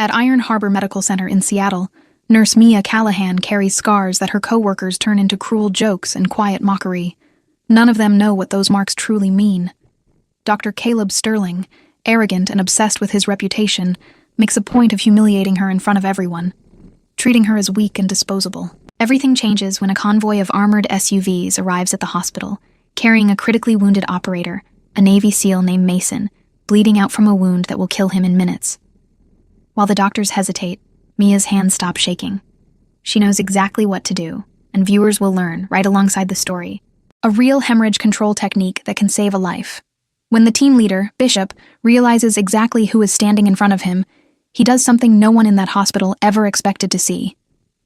At Iron Harbor Medical Center in Seattle, Nurse Mia Callahan carries scars that her coworkers turn into cruel jokes and quiet mockery. None of them know what those marks truly mean. Dr. Caleb Sterling, arrogant and obsessed with his reputation, makes a point of humiliating her in front of everyone, treating her as weak and disposable. Everything changes when a convoy of armored SUVs arrives at the hospital, carrying a critically wounded operator, a Navy SEAL named Mason, bleeding out from a wound that will kill him in minutes. While the doctors hesitate, Mia's hands stop shaking. She knows exactly what to do, and viewers will learn, right alongside the story, a real hemorrhage control technique that can save a life. When the team leader, Bishop, realizes exactly who is standing in front of him, he does something no one in that hospital ever expected to see.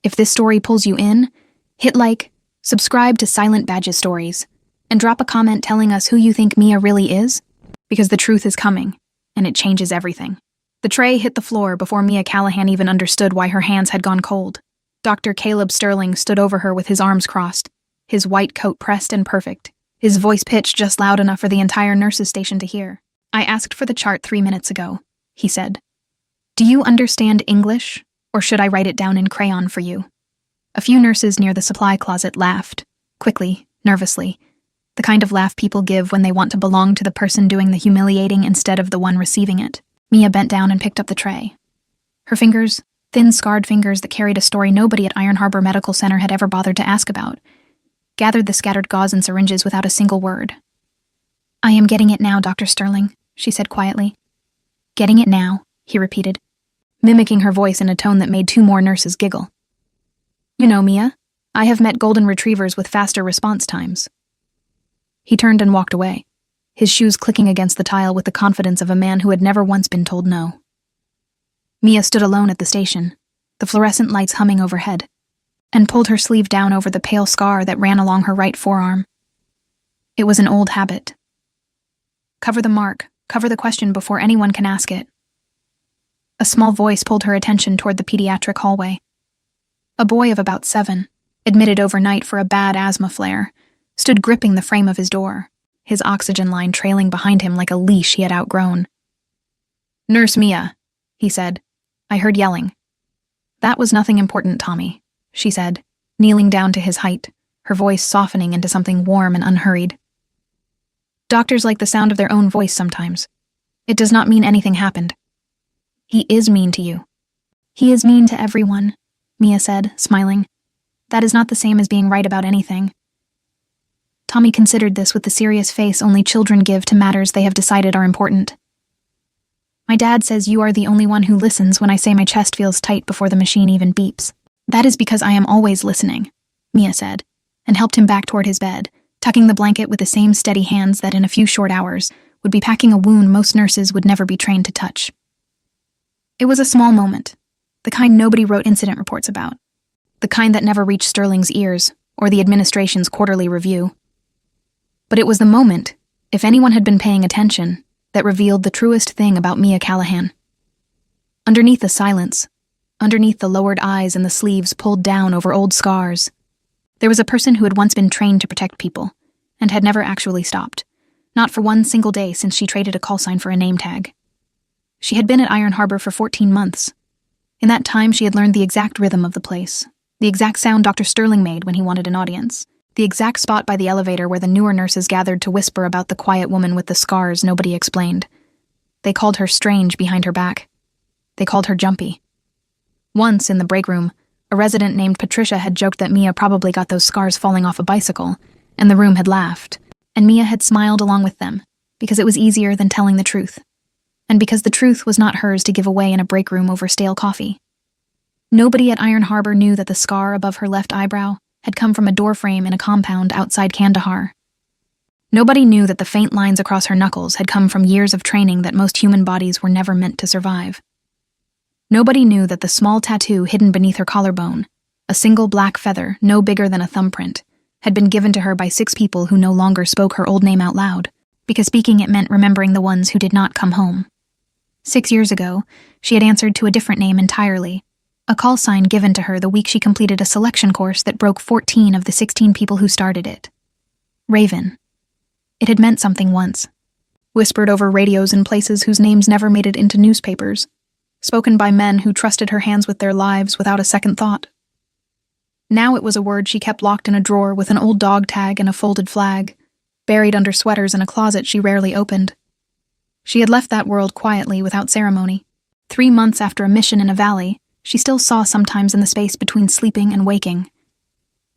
If this story pulls you in, hit like, subscribe to Silent Badges Stories, and drop a comment telling us who you think Mia really is, because the truth is coming, and it changes everything. The tray hit the floor before Mia Callahan even understood why her hands had gone cold. Dr. Caleb Sterling stood over her with his arms crossed, his white coat pressed and perfect, his voice pitched just loud enough for the entire nurses' station to hear. "I asked for the chart 3 minutes ago," he said. "Do you understand English, or should I write it down in crayon for you?" A few nurses near the supply closet laughed, quickly, nervously, the kind of laugh people give when they want to belong to the person doing the humiliating instead of the one receiving it. Mia bent down and picked up the tray. Her fingers, thin, scarred fingers that carried a story nobody at Iron Harbor Medical Center had ever bothered to ask about, gathered the scattered gauze and syringes without a single word. "I am getting it now, Dr. Sterling," she said quietly. "Getting it now," he repeated, mimicking her voice in a tone that made 2 more nurses giggle. "You know, Mia, I have met golden retrievers with faster response times." He turned and walked away, his shoes clicking against the tile with the confidence of a man who had never once been told no. Mia stood alone at the station, the fluorescent lights humming overhead, and pulled her sleeve down over the pale scar that ran along her right forearm. It was an old habit. Cover the mark, cover the question before anyone can ask it. A small voice pulled her attention toward the pediatric hallway. A boy of about 7, admitted overnight for a bad asthma flare, stood gripping the frame of his door, his oxygen line trailing behind him like a leash he had outgrown. "Nurse Mia," he said. "I heard yelling." "That was nothing important, Tommy," she said, kneeling down to his height, her voice softening into something warm and unhurried. "Doctors like the sound of their own voice sometimes. It does not mean anything happened." "He is mean to you." "He is mean to everyone," Mia said, smiling. "That is not the same as being right about anything." Tommy considered this with the serious face only children give to matters they have decided are important. "My dad says you are the only one who listens when I say my chest feels tight before the machine even beeps." "That is because I am always listening," Mia said, and helped him back toward his bed, tucking the blanket with the same steady hands that in a few short hours would be packing a wound most nurses would never be trained to touch. It was a small moment, the kind nobody wrote incident reports about, the kind that never reached Sterling's ears or the administration's quarterly review. But it was the moment, if anyone had been paying attention, that revealed the truest thing about Mia Callahan. Underneath the silence, underneath the lowered eyes and the sleeves pulled down over old scars, there was a person who had once been trained to protect people, and had never actually stopped, not for one single day since she traded a call sign for a name tag. She had been at Iron Harbor for 14 months. In that time, she had learned the exact rhythm of the place, the exact sound Dr. Sterling made when he wanted an audience, the exact spot by the elevator where the newer nurses gathered to whisper about the quiet woman with the scars nobody explained. They called her strange behind her back. They called her jumpy. Once, in the break room, a resident named Patricia had joked that Mia probably got those scars falling off a bicycle, and the room had laughed, and Mia had smiled along with them, because it was easier than telling the truth, and because the truth was not hers to give away in a break room over stale coffee. Nobody at Iron Harbor knew that the scar above her left eyebrow had come from a doorframe in a compound outside Kandahar. Nobody knew that the faint lines across her knuckles had come from years of training that most human bodies were never meant to survive. Nobody knew that the small tattoo hidden beneath her collarbone, a single black feather no bigger than a thumbprint, had been given to her by 6 people who no longer spoke her old name out loud, because speaking it meant remembering the ones who did not come home. 6 years ago, she had answered to a different name entirely, a call sign given to her the week she completed a selection course that broke 14 of the 16 people who started it. Raven. It had meant something once. Whispered over radios in places whose names never made it into newspapers. spoken by men who trusted her hands with their lives without a second thought. Now it was a word she kept locked in a drawer with an old dog tag and a folded flag, buried under sweaters in a closet she rarely opened. She had left that world quietly, without ceremony. 3 months after a mission in a valley, she still saw sometimes in the space between sleeping and waking.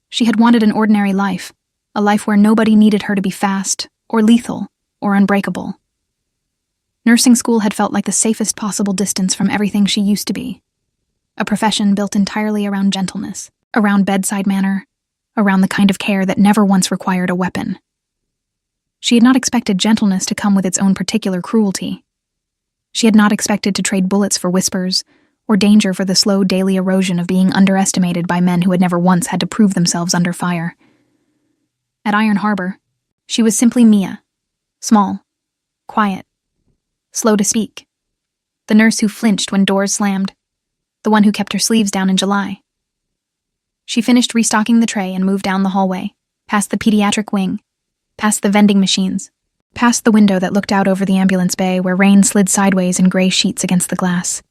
She had wanted an ordinary life, a life where nobody needed her to be fast, or lethal, or unbreakable. Nursing school had felt like the safest possible distance from everything she used to be. A profession built entirely around gentleness, around bedside manner, around the kind of care that never once required a weapon. She had not expected gentleness to come with its own particular cruelty. She had not expected to trade bullets for whispers, or danger for the slow daily erosion of being underestimated by men who had never once had to prove themselves under fire. At Iron Harbor, she was simply Mia, small, quiet, slow to speak, the nurse who flinched when doors slammed, the one who kept her sleeves down in July. She finished restocking the tray and moved down the hallway, past the pediatric wing, past the vending machines, past the window that looked out over the ambulance bay where rain slid sideways in gray sheets against the glass.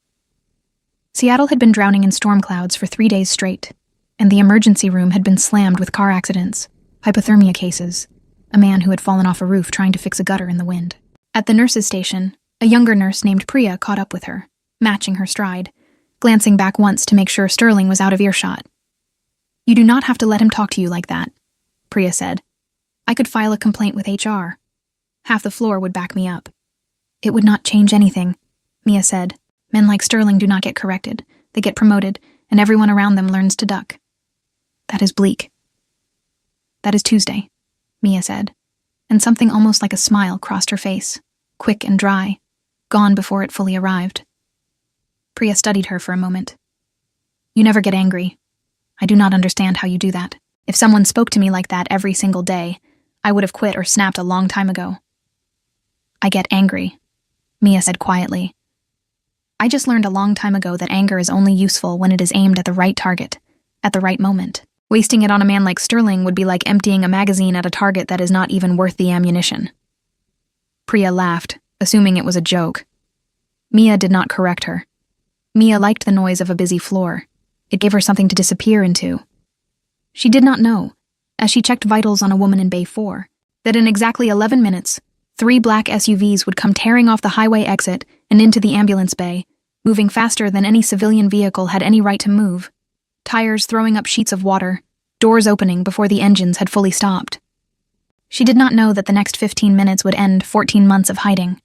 Seattle had been drowning in storm clouds for 3 days straight, and the emergency room had been slammed with car accidents, hypothermia cases, a man who had fallen off a roof trying to fix a gutter in the wind. At the nurse's station, a younger nurse named Priya caught up with her, matching her stride, glancing back once to make sure Sterling was out of earshot. "You do not have to let him talk to you like that," Priya said. "I could file a complaint with HR. Half the floor would back me up." "It would not change anything," Mia said. "Men like Sterling do not get corrected. They get promoted, and everyone around them learns to duck." "That is bleak." "That is Tuesday," Mia said, and something almost like a smile crossed her face, quick and dry, gone before it fully arrived. Priya studied her for a moment. "You never get angry. I do not understand how you do that. If someone spoke to me like that every single day, I would have quit or snapped a long time ago." "I get angry," Mia said quietly. "I just learned a long time ago that anger is only useful when it is aimed at the right target, at the right moment. Wasting it on a man like Sterling would be like emptying a magazine at a target that is not even worth the ammunition." Priya laughed, assuming it was a joke. Mia did not correct her. Mia liked the noise of a busy floor. It gave her something to disappear into. She did not know, as she checked vitals on a woman in Bay 4, that in exactly 11 minutes, 3 black SUVs would come tearing off the highway exit and into the ambulance bay, moving faster than any civilian vehicle had any right to move, tires throwing up sheets of water, doors opening before the engines had fully stopped. She did not know that the next 15 minutes would end 14 months of hiding.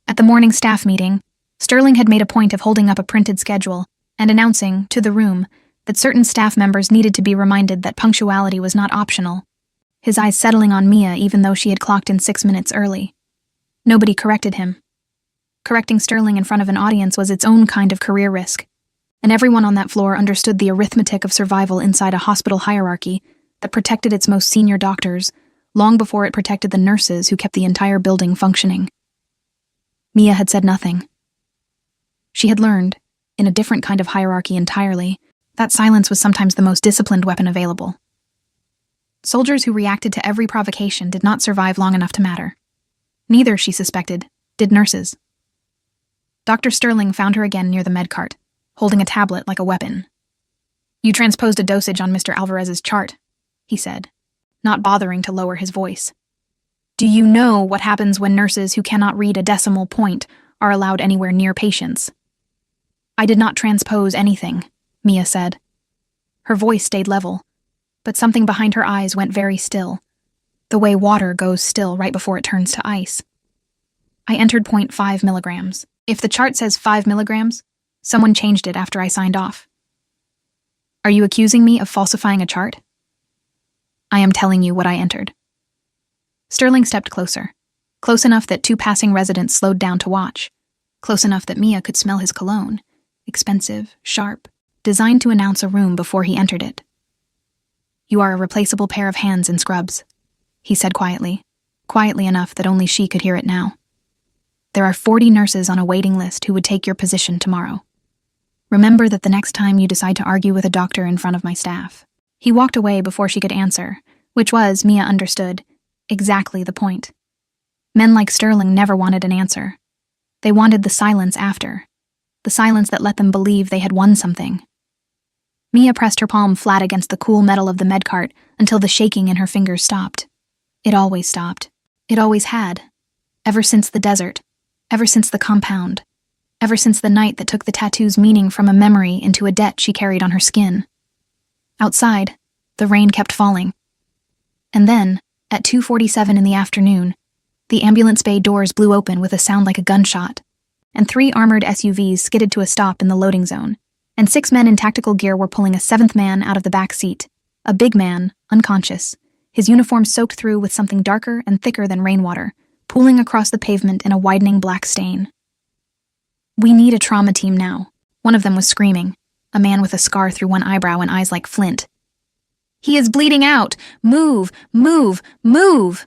At the morning staff meeting, Sterling had made a point of holding up a printed schedule and announcing, to the room, that certain staff members needed to be reminded that punctuality was not optional, his eyes settling on Mia even though she had clocked in 6 minutes early. Nobody corrected him. Correcting Sterling in front of an audience was its own kind of career risk, and everyone on that floor understood the arithmetic of survival inside a hospital hierarchy that protected its most senior doctors long before it protected the nurses who kept the entire building functioning. Mia had said nothing. She had learned, in a different kind of hierarchy entirely, that silence was sometimes the most disciplined weapon available. Soldiers who reacted to every provocation did not survive long enough to matter. Neither, she suspected, did nurses. Dr. Sterling found her again near the med cart, holding a tablet like a weapon. "You transposed a dosage on Mr. Alvarez's chart," he said, not bothering to lower his voice. "Do you know what happens when nurses who cannot read a decimal point are allowed anywhere near patients?" "I did not transpose anything," Mia said. Her voice stayed level, but something behind her eyes went very still, the way water goes still right before it turns to ice. "I entered 0.5 milligrams. If the chart says 5 milligrams, someone changed it after I signed off." "Are you accusing me of falsifying a chart?" "I am telling you what I entered." Sterling stepped closer, close enough that 2 passing residents slowed down to watch, close enough that Mia could smell his cologne, expensive, sharp, designed to announce a room before he entered it. "You are a replaceable pair of hands in scrubs," he said quietly enough that only she could hear it now. "There are 40 nurses on a waiting list who would take your position tomorrow. Remember that the next time you decide to argue with a doctor in front of my staff." He walked away before she could answer, which was, Mia understood, exactly the point. Men like Sterling never wanted an answer. They wanted the silence after. the silence that let them believe they had won something. Mia pressed her palm flat against the cool metal of the medcart until the shaking in her fingers stopped. It always stopped. It always had. Ever since the desert. Ever since the compound. Ever since the night that took the tattoo's meaning from a memory into a debt she carried on her skin. Outside, the rain kept falling. And then, at 2:47 in the afternoon, the ambulance bay doors blew open with a sound like a gunshot, and 3 armored SUVs skidded to a stop in the loading zone, and 6 men in tactical gear were pulling a 7th man out of the back seat, a big man, unconscious, his uniform soaked through with something darker and thicker than rainwater, pooling across the pavement in a widening black stain. "We need a trauma team now," one of them was screaming, a man with a scar through one eyebrow and eyes like flint. "He is bleeding out! Move! Move! Move!"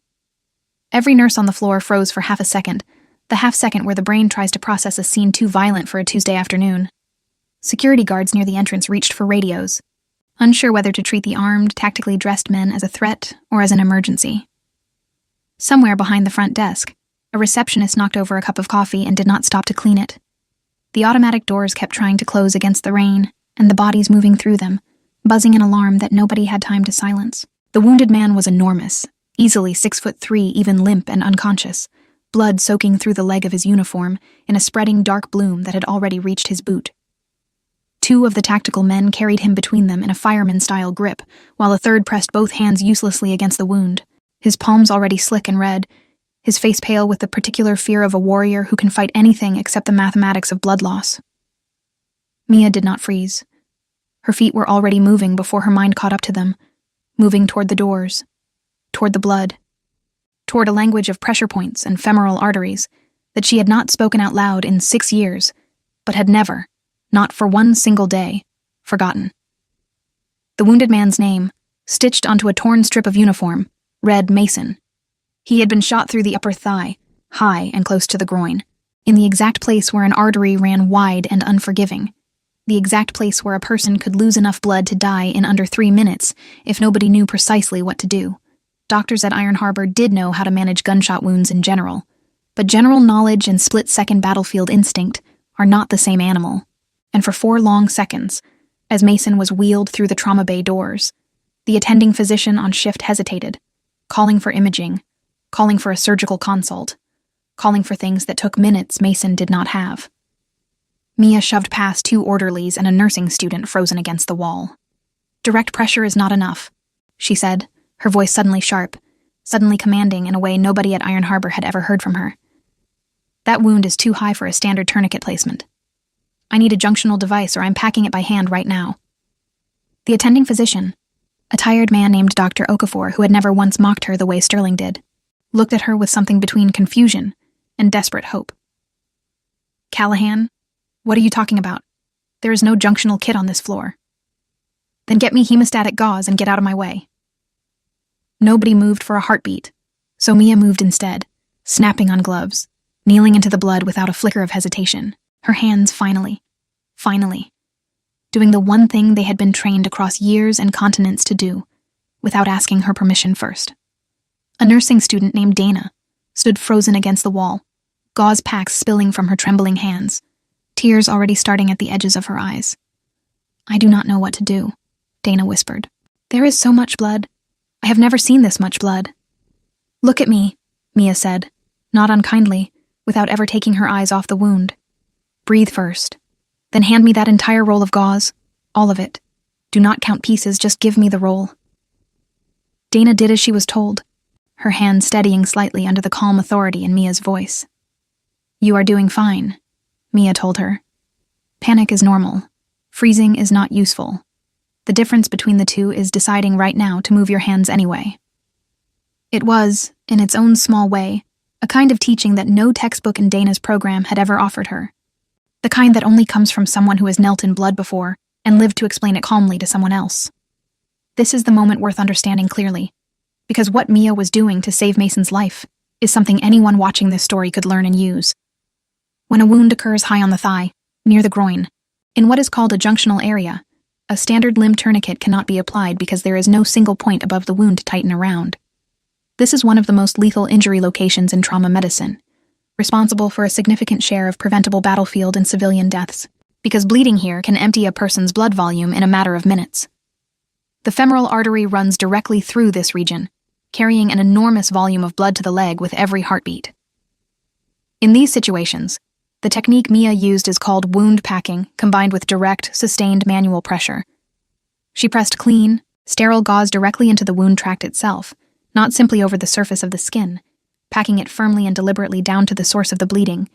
Every nurse on the floor froze for half a second, the half second where the brain tries to process a scene too violent for a Tuesday afternoon. Security guards near the entrance reached for radios, unsure whether to treat the armed, tactically dressed men as a threat or as an emergency. Somewhere behind the front desk, a receptionist knocked over a cup of coffee and did not stop to clean it. The automatic doors kept trying to close against the rain, and the bodies moving through them, buzzing an alarm that nobody had time to silence. The wounded man was enormous, easily 6'3", even limp and unconscious, blood soaking through the leg of his uniform in a spreading dark bloom that had already reached his boot. 2 of the tactical men carried him between them in a fireman-style grip, while a third pressed both hands uselessly against the wound, his palms already slick and red, his face pale with the particular fear of a warrior who can fight anything except the mathematics of blood loss. Mia did not freeze. Her feet were already moving before her mind caught up to them, moving toward the doors, toward the blood, toward a language of pressure points and femoral arteries that she had not spoken out loud in 6 years, but had never, not for one single day, forgotten. The wounded man's name, stitched onto a torn strip of uniform, read Mason. He had been shot through the upper thigh, high and close to the groin, in the exact place where an artery ran wide and unforgiving, the exact place where a person could lose enough blood to die in under 3 minutes if nobody knew precisely what to do. Doctors at Iron Harbor did know how to manage gunshot wounds in general, but general knowledge and split-second battlefield instinct are not the same animal. And for 4 long seconds, as Mason was wheeled through the trauma bay doors, the attending physician on shift hesitated, calling for imaging, calling for a surgical consult, calling for things that took minutes Mason did not have. Mia shoved past 2 orderlies and a nursing student frozen against the wall. "Direct pressure is not enough," she said, her voice suddenly sharp, suddenly commanding in a way nobody at Iron Harbor had ever heard from her. "That wound is too high for a standard tourniquet placement. I need a junctional device or I'm packing it by hand right now." The attending physician, a tired man named Dr. Okafor who had never once mocked her the way Sterling did, looked at her with something between confusion and desperate hope. "Callahan, what are you talking about? There is no junctional kit on this floor." "Then get me hemostatic gauze and get out of my way." Nobody moved for a heartbeat, so Mia moved instead, snapping on gloves, kneeling into the blood without a flicker of hesitation, her hands finally, doing the one thing they had been trained across years and continents to do, without asking her permission first. A nursing student named Dana stood frozen against the wall, gauze packs spilling from her trembling hands, tears already starting at the edges of her eyes. "I do not know what to do," Dana whispered. "There is so much blood. I have never seen this much blood." "Look at me," Mia said, not unkindly, without ever taking her eyes off the wound. "Breathe first. Then hand me that entire roll of gauze, all of it. Do not count pieces, just give me the roll." Dana did as she was told, her hand steadying slightly under the calm authority in Mia's voice. "You are doing fine," Mia told her. "Panic is normal. Freezing is not useful. The difference between the two is deciding right now to move your hands anyway." It was, in its own small way, a kind of teaching that no textbook in Dana's program had ever offered her. The kind that only comes from someone who has knelt in blood before and lived to explain it calmly to someone else. This is the moment worth understanding clearly, because what Mia was doing to save Mason's life is something anyone watching this story could learn and use. When a wound occurs high on the thigh, near the groin, in what is called a junctional area, a standard limb tourniquet cannot be applied because there is no single point above the wound to tighten around. This is one of the most lethal injury locations in trauma medicine, responsible for a significant share of preventable battlefield and civilian deaths, because bleeding here can empty a person's blood volume in a matter of minutes. The femoral artery runs directly through this region, carrying an enormous volume of blood to the leg with every heartbeat. In these situations, the technique Mia used is called wound packing, combined with direct, sustained manual pressure. She pressed clean, sterile gauze directly into the wound tract itself, not simply over the surface of the skin, packing it firmly and deliberately down to the source of the bleeding,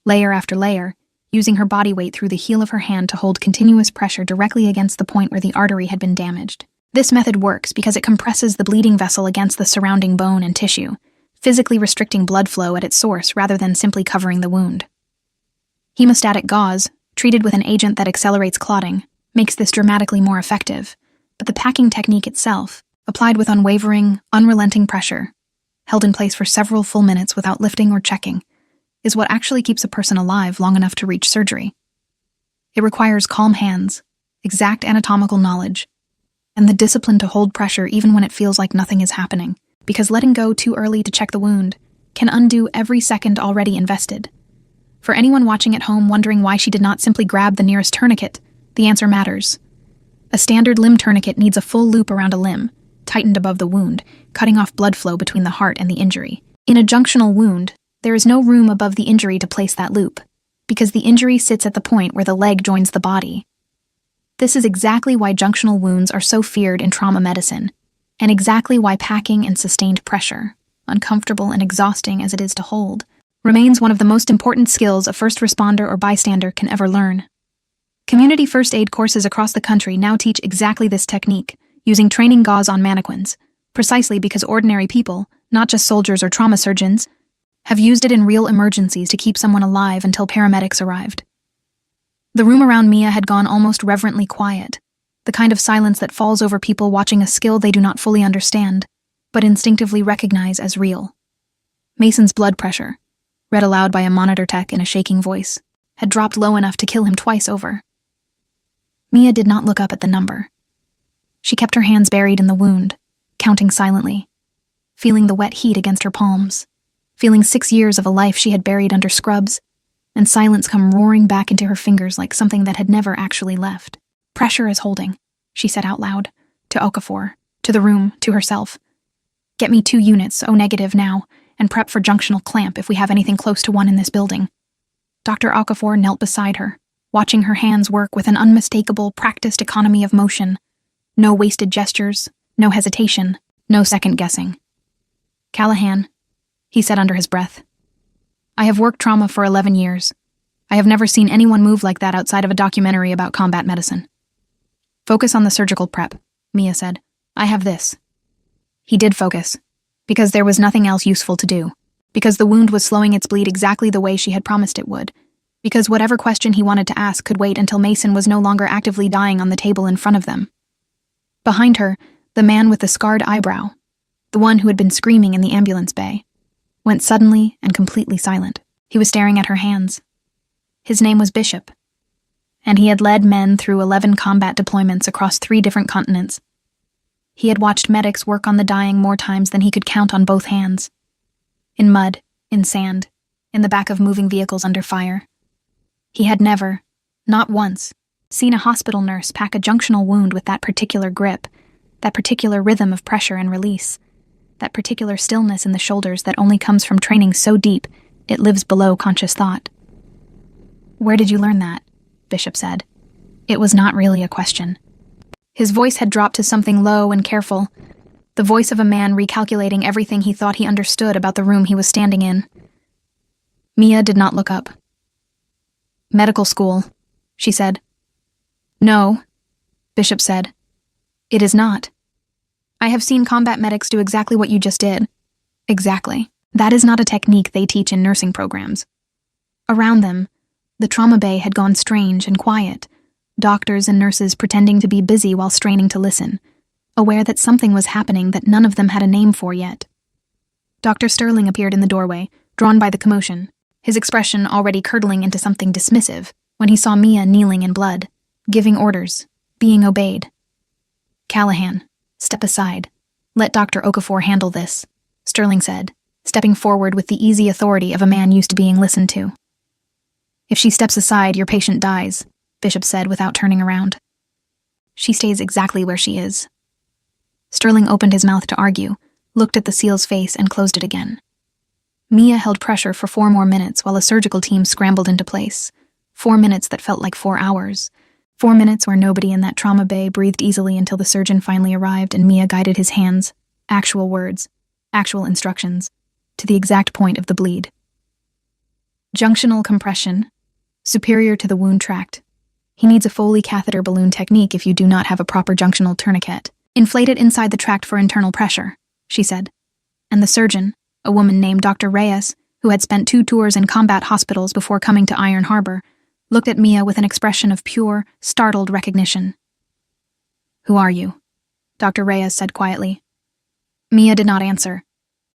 layer after layer, using her body weight through the heel of her hand to hold continuous pressure directly against the point where the artery had been damaged. This method works because it compresses the bleeding vessel against the surrounding bone and tissue, physically restricting blood flow at its source rather than simply covering the wound. Hemostatic gauze, treated with an agent that accelerates clotting, makes this dramatically more effective, but the packing technique itself, applied with unwavering, unrelenting pressure, held in place for several full minutes without lifting or checking, is what actually keeps a person alive long enough to reach surgery. It requires calm hands, exact anatomical knowledge, and the discipline to hold pressure even when it feels like nothing is happening, because letting go too early to check the wound can undo every second already invested. For anyone watching at home wondering why she did not simply grab the nearest tourniquet, the answer matters. A standard limb tourniquet needs a full loop around a limb, tightened above the wound, cutting off blood flow between the heart and the injury. In a junctional wound, there is no room above the injury to place that loop, because the injury sits at the point where the leg joins the body. This is exactly why junctional wounds are so feared in trauma medicine, and exactly why packing and sustained pressure, uncomfortable and exhausting as it is to hold, remains one of the most important skills a first responder or bystander can ever learn. Community first aid courses across the country now teach exactly this technique, using training gauze on mannequins, precisely because ordinary people, not just soldiers or trauma surgeons, have used it in real emergencies to keep someone alive until paramedics arrived. The room around Mia had gone almost reverently quiet, the kind of silence that falls over people watching a skill they do not fully understand, but instinctively recognize as real. Mason's blood pressure, read aloud by a monitor tech in a shaking voice, had dropped low enough to kill him twice over. Mia did not look up at the number. She kept her hands buried in the wound, counting silently, feeling the wet heat against her palms, feeling 6 years of a life she had buried under scrubs, and silence come roaring back into her fingers like something that had never actually left. "Pressure is holding," she said out loud, to Okafor, to the room, to herself. "Get me 2 units, O negative now, and prep for junctional clamp if we have anything close to one in this building." Dr. Okafor knelt beside her, watching her hands work with an unmistakable, practiced economy of motion. No wasted gestures, no hesitation, no second-guessing. "Callahan," he said under his breath. "I have worked trauma for 11 years. I have never seen anyone move like that outside of a documentary about combat medicine." "Focus on the surgical prep," Mia said. "I have this." He did focus, because there was nothing else useful to do, because the wound was slowing its bleed exactly the way she had promised it would, because whatever question he wanted to ask could wait until Mason was no longer actively dying on the table in front of them. Behind her, the man with the scarred eyebrow, the one who had been screaming in the ambulance bay, went suddenly and completely silent. He was staring at her hands. His name was Bishop, and he had led men through 11 combat deployments across 3 different continents. He had watched medics work on the dying more times than he could count on both hands. In mud, in sand, in the back of moving vehicles under fire. He had never, not once, seen a hospital nurse pack a junctional wound with that particular grip, that particular rhythm of pressure and release, that particular stillness in the shoulders that only comes from training so deep it lives below conscious thought. "Where did you learn that?" Bishop said. It was not really a question. His voice had dropped to something low and careful, the voice of a man recalculating everything he thought he understood about the room he was standing in. Mia did not look up. "Medical school," she said. "No," Bishop said. "It is not. I have seen combat medics do exactly what you just did. Exactly. That is not a technique they teach in nursing programs." Around them, the trauma bay had gone strange and quiet, doctors and nurses pretending to be busy while straining to listen, aware that something was happening that none of them had a name for yet. Dr. Sterling appeared in the doorway, drawn by the commotion, his expression already curdling into something dismissive when he saw Mia kneeling in blood, giving orders, being obeyed. "Callahan, step aside. Let Dr. Okafor handle this," Sterling said, stepping forward with the easy authority of a man used to being listened to. "If she steps aside, your patient dies," Bishop said without turning around. "She stays exactly where she is." Sterling opened his mouth to argue, looked at the SEAL's face, and closed it again. Mia held pressure for 4 more minutes while a surgical team scrambled into place. 4 minutes that felt like 4 hours. 4 minutes where nobody in that trauma bay breathed easily until the surgeon finally arrived and Mia guided his hands, actual words, actual instructions, to the exact point of the bleed. Junctional compression, superior to the wound tract. He needs a Foley catheter balloon technique if you do not have a proper junctional tourniquet. Inflate it inside the tract for internal pressure, she said. And the surgeon, a woman named Dr. Reyes, who had spent 2 tours in combat hospitals before coming to Iron Harbor, looked at Mia with an expression of pure, startled recognition. "Who are you?" Dr. Reyes said quietly. Mia did not answer.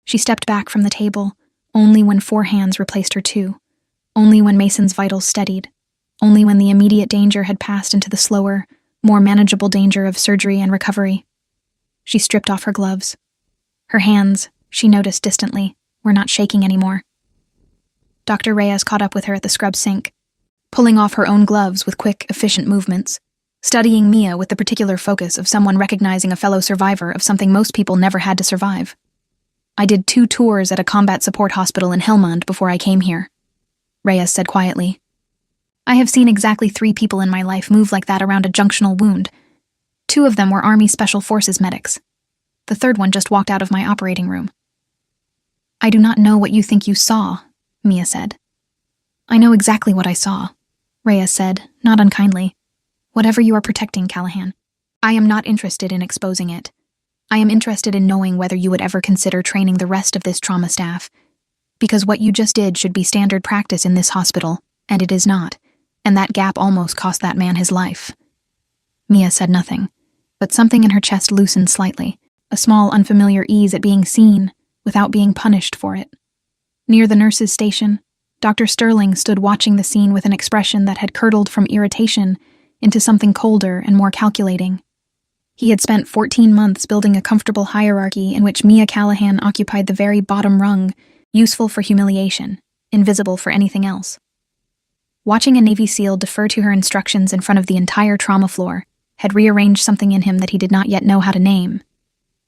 She stepped back from the table, only when 4 hands replaced her 2, only when Mason's vitals steadied, only when the immediate danger had passed into the slower, more manageable danger of surgery and recovery. She stripped off her gloves. Her hands, she noticed distantly, were not shaking anymore. Dr. Reyes caught up with her at the scrub sink, pulling off her own gloves with quick, efficient movements, studying Mia with the particular focus of someone recognizing a fellow survivor of something most people never had to survive. "I did 2 tours at a combat support hospital in Helmand before I came here," Reyes said quietly. "I have seen exactly 3 people in my life move like that around a junctional wound. 2 of them were Army Special Forces medics. The 3rd one just walked out of my operating room." "I do not know what you think you saw," Mia said. "I know exactly what I saw," Reyes said, not unkindly. "Whatever you are protecting, Callahan, I am not interested in exposing it. I am interested in knowing whether you would ever consider training the rest of this trauma staff. Because what you just did should be standard practice in this hospital, and it is not, and that gap almost cost that man his life." Mia said nothing, but something in her chest loosened slightly, a small unfamiliar ease at being seen without being punished for it. Near the nurse's station, Dr. Sterling stood watching the scene with an expression that had curdled from irritation into something colder and more calculating. He had spent 14 months building a comfortable hierarchy in which Mia Callahan occupied the very bottom rung, useful for humiliation, invisible for anything else. Watching a Navy SEAL defer to her instructions in front of the entire trauma floor had rearranged something in him that he did not yet know how to name.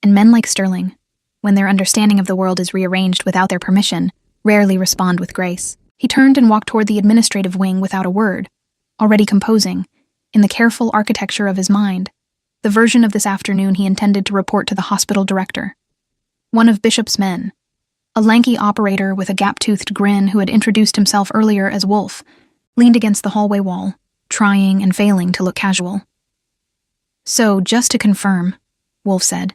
And men like Sterling, when their understanding of the world is rearranged without their permission, rarely respond with grace. He turned and walked toward the administrative wing without a word, already composing, in the careful architecture of his mind, the version of this afternoon he intended to report to the hospital director. One of Bishop's men, a lanky operator with a gap-toothed grin who had introduced himself earlier as Wolf, leaned against the hallway wall, trying and failing to look casual. "So, just to confirm," Wolf said,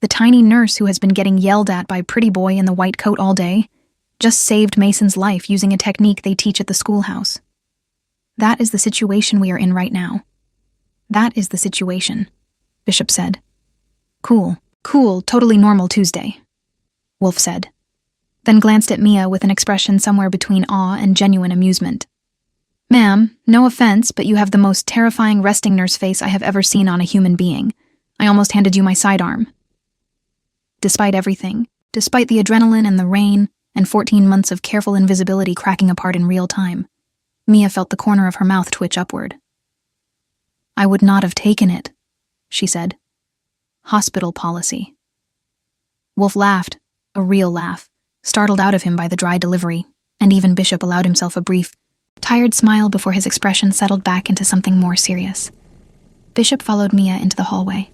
"the tiny nurse who has been getting yelled at by pretty boy in the white coat all day just saved Mason's life using a technique they teach at the schoolhouse. That is the situation we are in right now. That is the situation," Bishop said. Cool, totally normal Tuesday," Wolf said, then glanced at Mia with an expression somewhere between awe and genuine amusement. "Ma'am, no offense, but you have the most terrifying resting nurse face I have ever seen on a human being. I almost handed you my sidearm." Despite everything, despite the adrenaline and the rain, and 14 months of careful invisibility cracking apart in real time, Mia felt the corner of her mouth twitch upward. "I would not have taken it," she said. "Hospital policy." Wolf laughed, a real laugh, startled out of him by the dry delivery, and even Bishop allowed himself a brief, tired smile before his expression settled back into something more serious. Bishop followed Mia into the hallway.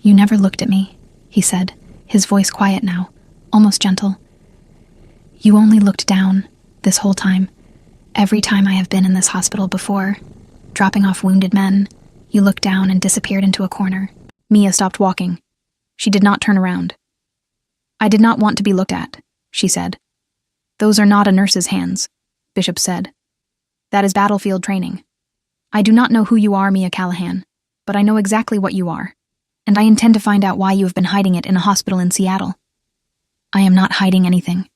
"You never looked at me," he said, his voice quiet now, almost gentle. "You only looked down, this whole time. Every time I have been in this hospital before, dropping off wounded men, you looked down and disappeared into a corner." Mia stopped walking. She did not turn around. "I did not want to be looked at," she said. "Those are not a nurse's hands," Bishop said. "That is battlefield training. I do not know who you are, Mia Callahan, but I know exactly what you are, and I intend to find out why you have been hiding it in a hospital in Seattle." "I am not hiding anything,"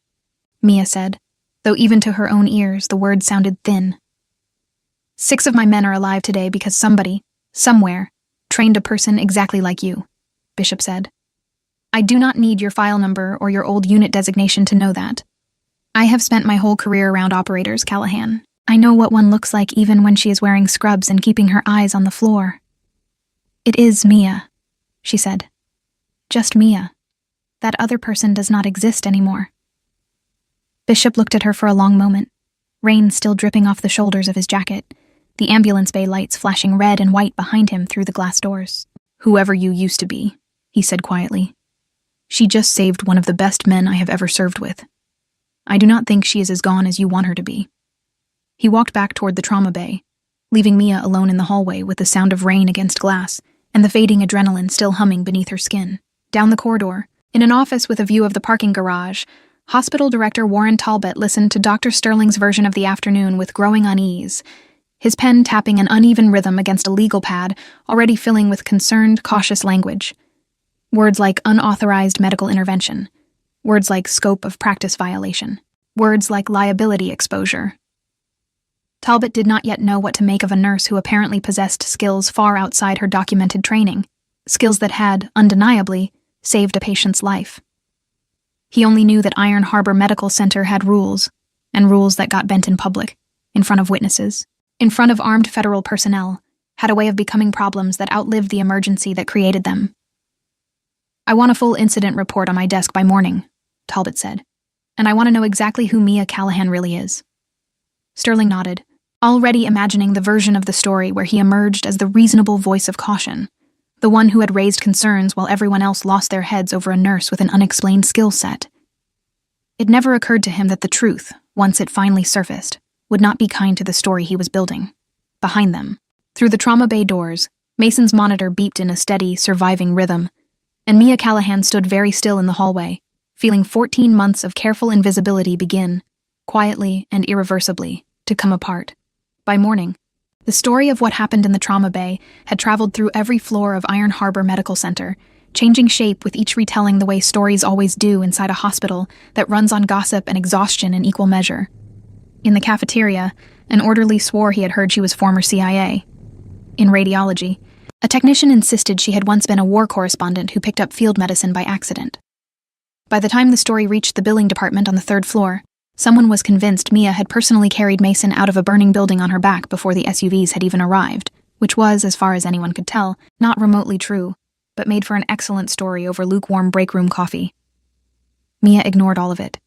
Mia said, though even to her own ears the words sounded thin. 6 of my men are alive today because somebody, somewhere, trained a person exactly like you," Bishop said. I do not need your file number or your old unit designation to know that. I have spent my whole career around operators, Callahan. I know what one looks like even when she is wearing scrubs and keeping her eyes on the floor. It is Mia, she said. Just Mia. That other person does not exist anymore. Bishop looked at her for a long moment, rain still dripping off the shoulders of his jacket, the ambulance bay lights flashing red and white behind him through the glass doors. Whoever you used to be, he said quietly. She just saved one of the best men I have ever served with. I do not think she is as gone as you want her to be. He walked back toward the trauma bay, leaving Mia alone in the hallway with the sound of rain against glass and the fading adrenaline still humming beneath her skin. Down the corridor, in an office with a view of the parking garage, Hospital Director Warren Talbot listened to Dr. Sterling's version of the afternoon with growing unease, his pen tapping an uneven rhythm against a legal pad already filling with concerned, cautious language. Words like unauthorized medical intervention. Words like scope of practice violation. Words like liability exposure. Talbot did not yet know what to make of a nurse who apparently possessed skills far outside her documented training, skills that had, undeniably, saved a patient's life. He only knew that Iron Harbor Medical Center had rules, and rules that got bent in public, in front of witnesses, in front of armed federal personnel, had a way of becoming problems that outlived the emergency that created them. I want a full incident report on my desk by morning, Talbot said, and I want to know exactly who Mia Callahan really is. Sterling nodded, already imagining the version of the story where he emerged as the reasonable voice of caution, the one who had raised concerns while everyone else lost their heads over a nurse with an unexplained skill set. It never occurred to him that the truth, once it finally surfaced, would not be kind to the story he was building. Behind them, through the trauma bay doors, Mason's monitor beeped in a steady, surviving rhythm, and Mia Callahan stood very still in the hallway, feeling 14 months of careful invisibility begin, quietly and irreversibly, to come apart. By morning, the story of what happened in the trauma bay had traveled through every floor of Iron Harbor Medical Center, changing shape with each retelling the way stories always do inside a hospital that runs on gossip and exhaustion in equal measure. In the cafeteria, an orderly swore he had heard she was former CIA. In radiology, a technician insisted she had once been a war correspondent who picked up field medicine by accident. By the time the story reached the billing department on the 3rd floor, someone was convinced Mia had personally carried Mason out of a burning building on her back before the SUVs had even arrived, which was, as far as anyone could tell, not remotely true, but made for an excellent story over lukewarm break-room coffee. Mia ignored all of it.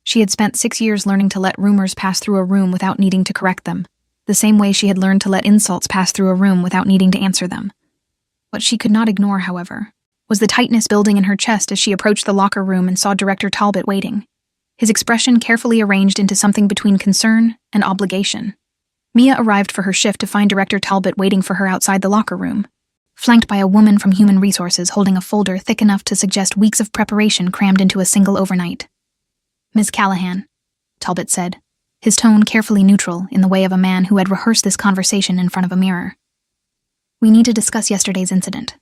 She had spent 6 years learning to let rumors pass through a room without needing to correct them, the same way she had learned to let insults pass through a room without needing to answer them. What she could not ignore, however, was the tightness building in her chest as she approached the locker room and saw Director Talbot waiting, his expression carefully arranged into something between concern and obligation. Mia arrived for her shift to find Director Talbot waiting for her outside the locker room, flanked by a woman from Human Resources holding a folder thick enough to suggest weeks of preparation crammed into a single overnight. "Ms. Callahan," Talbot said, his tone carefully neutral in the way of a man who had rehearsed this conversation in front of a mirror. "We need to discuss yesterday's incident."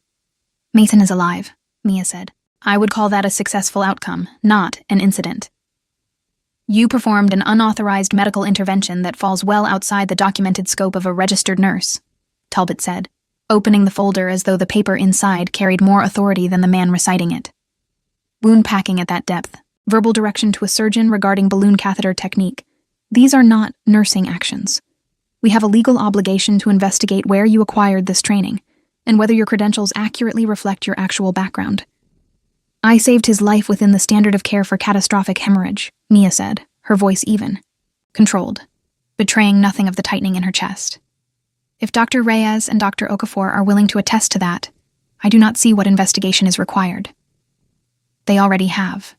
"Mason is alive," Mia said. "I would call that a successful outcome, not an incident. You performed an unauthorized medical intervention that falls well outside the documented scope of a registered nurse," Talbot said, opening the folder as though the paper inside carried more authority than the man reciting it. "Wound packing at that depth, verbal direction to a surgeon regarding balloon catheter technique. These are not nursing actions. We have a legal obligation to investigate where you acquired this training, and whether your credentials accurately reflect your actual background." "I saved his life within the standard of care for catastrophic hemorrhage," Mia said, her voice even, controlled, betraying nothing of the tightening in her chest. "If Dr. Reyes and Dr. Okafor are willing to attest to that, I do not see what investigation is required." "They already have,"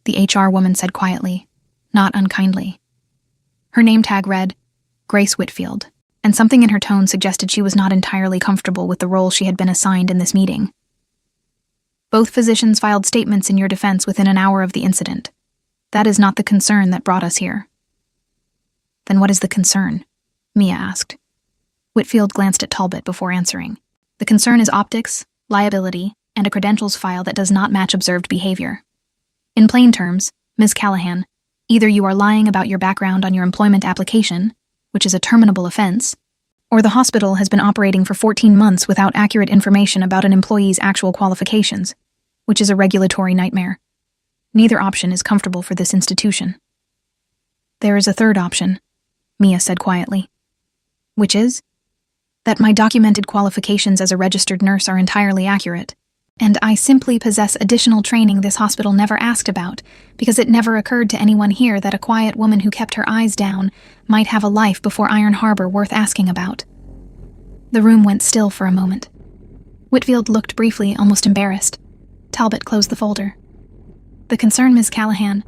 the HR woman said quietly, not unkindly. Her name tag read, Grace Whitfield, and something in her tone suggested she was not entirely comfortable with the role she had been assigned in this meeting. "Both physicians filed statements in your defense within an hour of the incident. That is not the concern that brought us here." "Then what is the concern?" Mia asked. Whitfield glanced at Talbot before answering. "The concern is optics, liability, and a credentials file that does not match observed behavior. In plain terms, Ms. Callahan, either you are lying about your background on your employment application, which is a terminable offense, or the hospital has been operating for 14 months without accurate information about an employee's actual qualifications. which is a regulatory nightmare. Neither option is comfortable for this institution. There is a third option, Mia said quietly. Which is? That my documented qualifications as a registered nurse are entirely accurate, and I simply possess additional training this hospital never asked about, because it never occurred to anyone here that a quiet woman who kept her eyes down might have a life before Iron Harbor worth asking about. The room went still for a moment. Whitfield looked briefly, almost embarrassed. Talbot closed the folder. The concern, Ms. Callahan,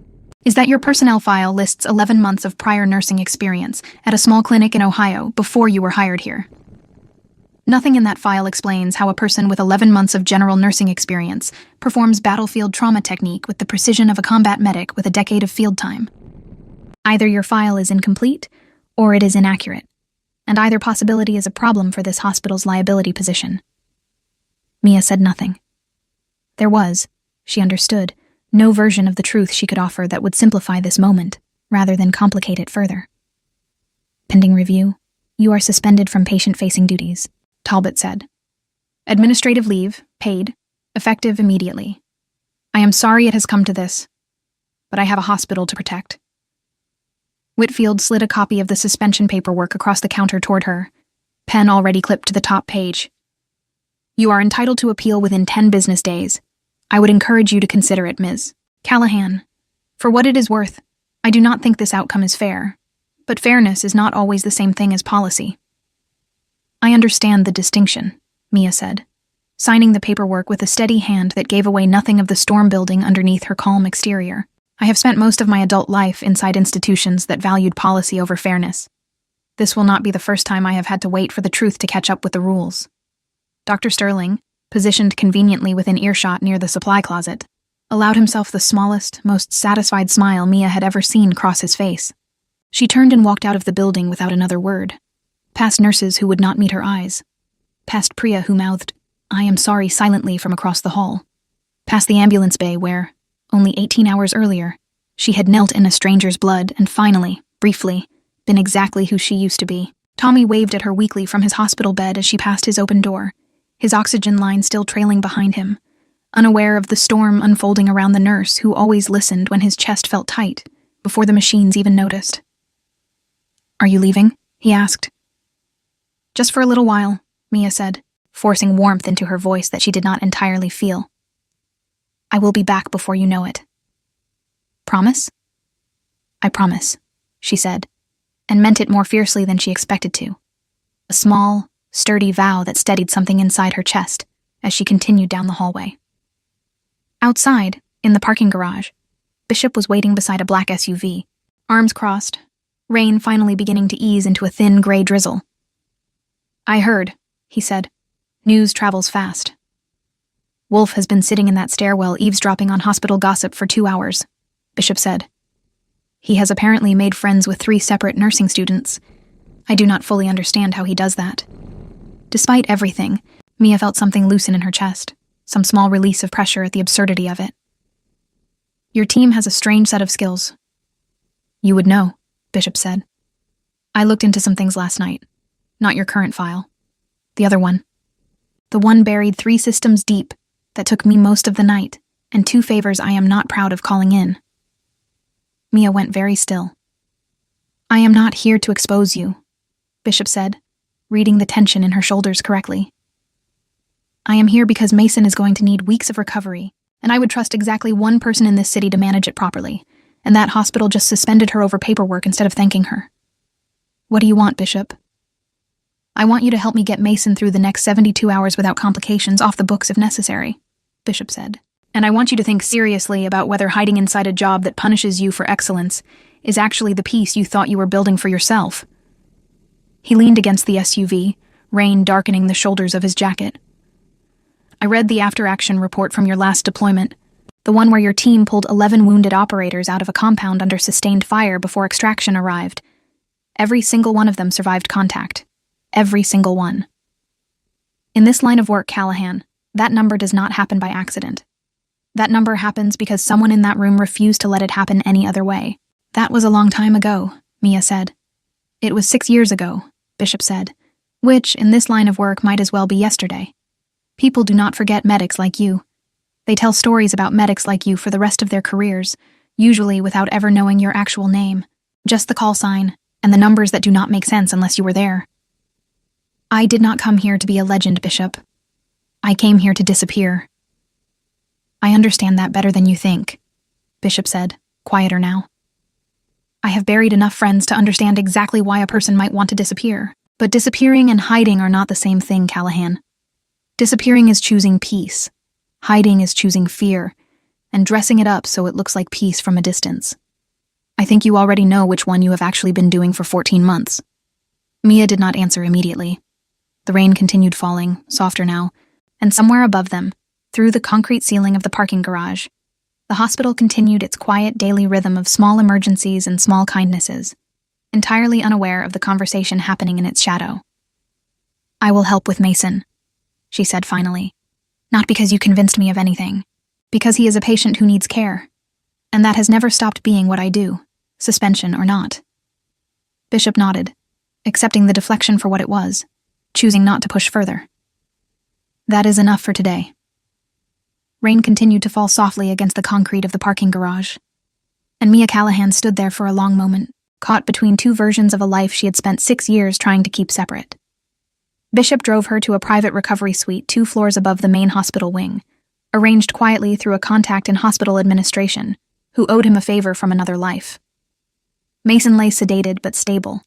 is that your personnel file lists 11 months of prior nursing experience at a small clinic in Ohio before you were hired here. Nothing in that file explains how a person with 11 months of general nursing experience performs battlefield trauma technique with the precision of a combat medic with a decade of field time. Either your file is incomplete, or it is inaccurate, and either possibility is a problem for this hospital's liability position. Mia said nothing. There was, she understood, no version of the truth she could offer that would simplify this moment, rather than complicate it further. Pending review, you are suspended from patient-facing duties, Talbot said. Administrative leave, paid, effective immediately. I am sorry it has come to this, but I have a hospital to protect. Whitfield slid a copy of the suspension paperwork across the counter toward her, pen already clipped to the top page. You are entitled to appeal within 10 business days. I would encourage you to consider it, Ms. Callahan. For what it is worth, I do not think this outcome is fair, but fairness is not always the same thing as policy. I understand the distinction, Mia said, signing the paperwork with a steady hand that gave away nothing of the storm building underneath her calm exterior. I have spent most of my adult life inside institutions that valued policy over fairness. This will not be the first time I have had to wait for the truth to catch up with the rules. Dr. Sterling, positioned conveniently within earshot near the supply closet, allowed himself the smallest, most satisfied smile Mia had ever seen cross his face. She turned and walked out of the building without another word, past nurses who would not meet her eyes, past Priya who mouthed, "I am sorry," silently from across the hall, past the ambulance bay where, only 18 hours earlier, she had knelt in a stranger's blood and finally, briefly, been exactly who she used to be. Tommy waved at her weakly from his hospital bed as she passed his open door, his oxygen line still trailing behind him, unaware of the storm unfolding around the nurse who always listened when his chest felt tight, before the machines even noticed. "Are you leaving?" he asked. "Just for a little while," Mia said, forcing warmth into her voice that she did not entirely feel. "I will be back before you know it." "Promise?" "I promise," she said, and meant it more fiercely than she expected to. A small, sturdy vow that steadied something inside her chest as she continued down the hallway. Outside, in the parking garage, Bishop was waiting beside a black SUV, arms crossed, rain finally beginning to ease into a thin gray drizzle. "I heard," he said. "News travels fast." "Wolf has been sitting in that stairwell eavesdropping on hospital gossip for 2 hours, Bishop said. "He has apparently made friends with 3 separate nursing students. I do not fully understand how he does that." Despite everything, Mia felt something loosen in her chest, some small release of pressure at the absurdity of it. "Your team has a strange set of skills." "You would know," Bishop said. "I looked into some things last night. Not your current file. The other one. The one buried 3 systems deep that took me most of the night, and 2 favors I am not proud of calling in." Mia went very still. "I am not here to expose you," Bishop said, reading the tension in her shoulders correctly. "I am here because Mason is going to need weeks of recovery, and I would trust exactly one person in this city to manage it properly, and that hospital just suspended her over paperwork instead of thanking her." "What do you want, Bishop?" "I want you to help me get Mason through the next 72 hours without complications, off the books if necessary," Bishop said. "And I want you to think seriously about whether hiding inside a job that punishes you for excellence is actually the peace you thought you were building for yourself." He leaned against the SUV, rain darkening the shoulders of his jacket. "I read the after-action report from your last deployment, the one where your team pulled 11 wounded operators out of a compound under sustained fire before extraction arrived. Every single one of them survived contact. Every single one. In this line of work, Callahan, that number does not happen by accident. That number happens because someone in that room refused to let it happen any other way." "That was a long time ago," Mia said. "It was 6 years ago," Bishop said, "which, in this line of work, might as well be yesterday. People do not forget medics like you. They tell stories about medics like you for the rest of their careers, usually without ever knowing your actual name, just the call sign, and the numbers that do not make sense unless you were there. I did not come here to be a legend, Bishop. I came here to disappear. I understand that better than you think, Bishop said, quieter now. I have buried enough friends to understand exactly why a person might want to disappear, but disappearing and hiding are not the same thing, Callahan. Disappearing is choosing peace. Hiding is choosing fear, and dressing it up so it looks like peace from a distance. I think you already know which one you have actually been doing for 14 months. Mia did not answer immediately. The rain continued falling, softer now, and somewhere above them, through the concrete ceiling of the parking garage, the hospital continued its quiet daily rhythm of small emergencies and small kindnesses, entirely unaware of the conversation happening in its shadow. I will help with Mason, she said finally. Not because you convinced me of anything, because he is a patient who needs care, and that has never stopped being what I do, suspension or not. Bishop nodded, accepting the deflection for what it was, choosing not to push further. That is enough for today. Rain continued to fall softly against the concrete of the parking garage, and Mia Callahan stood there for a long moment, caught between two versions of a life she had spent 6 years trying to keep separate. Bishop drove her to a private recovery suite 2 floors above the main hospital wing, arranged quietly through a contact in hospital administration, who owed him a favor from another life. Mason lay sedated but stable,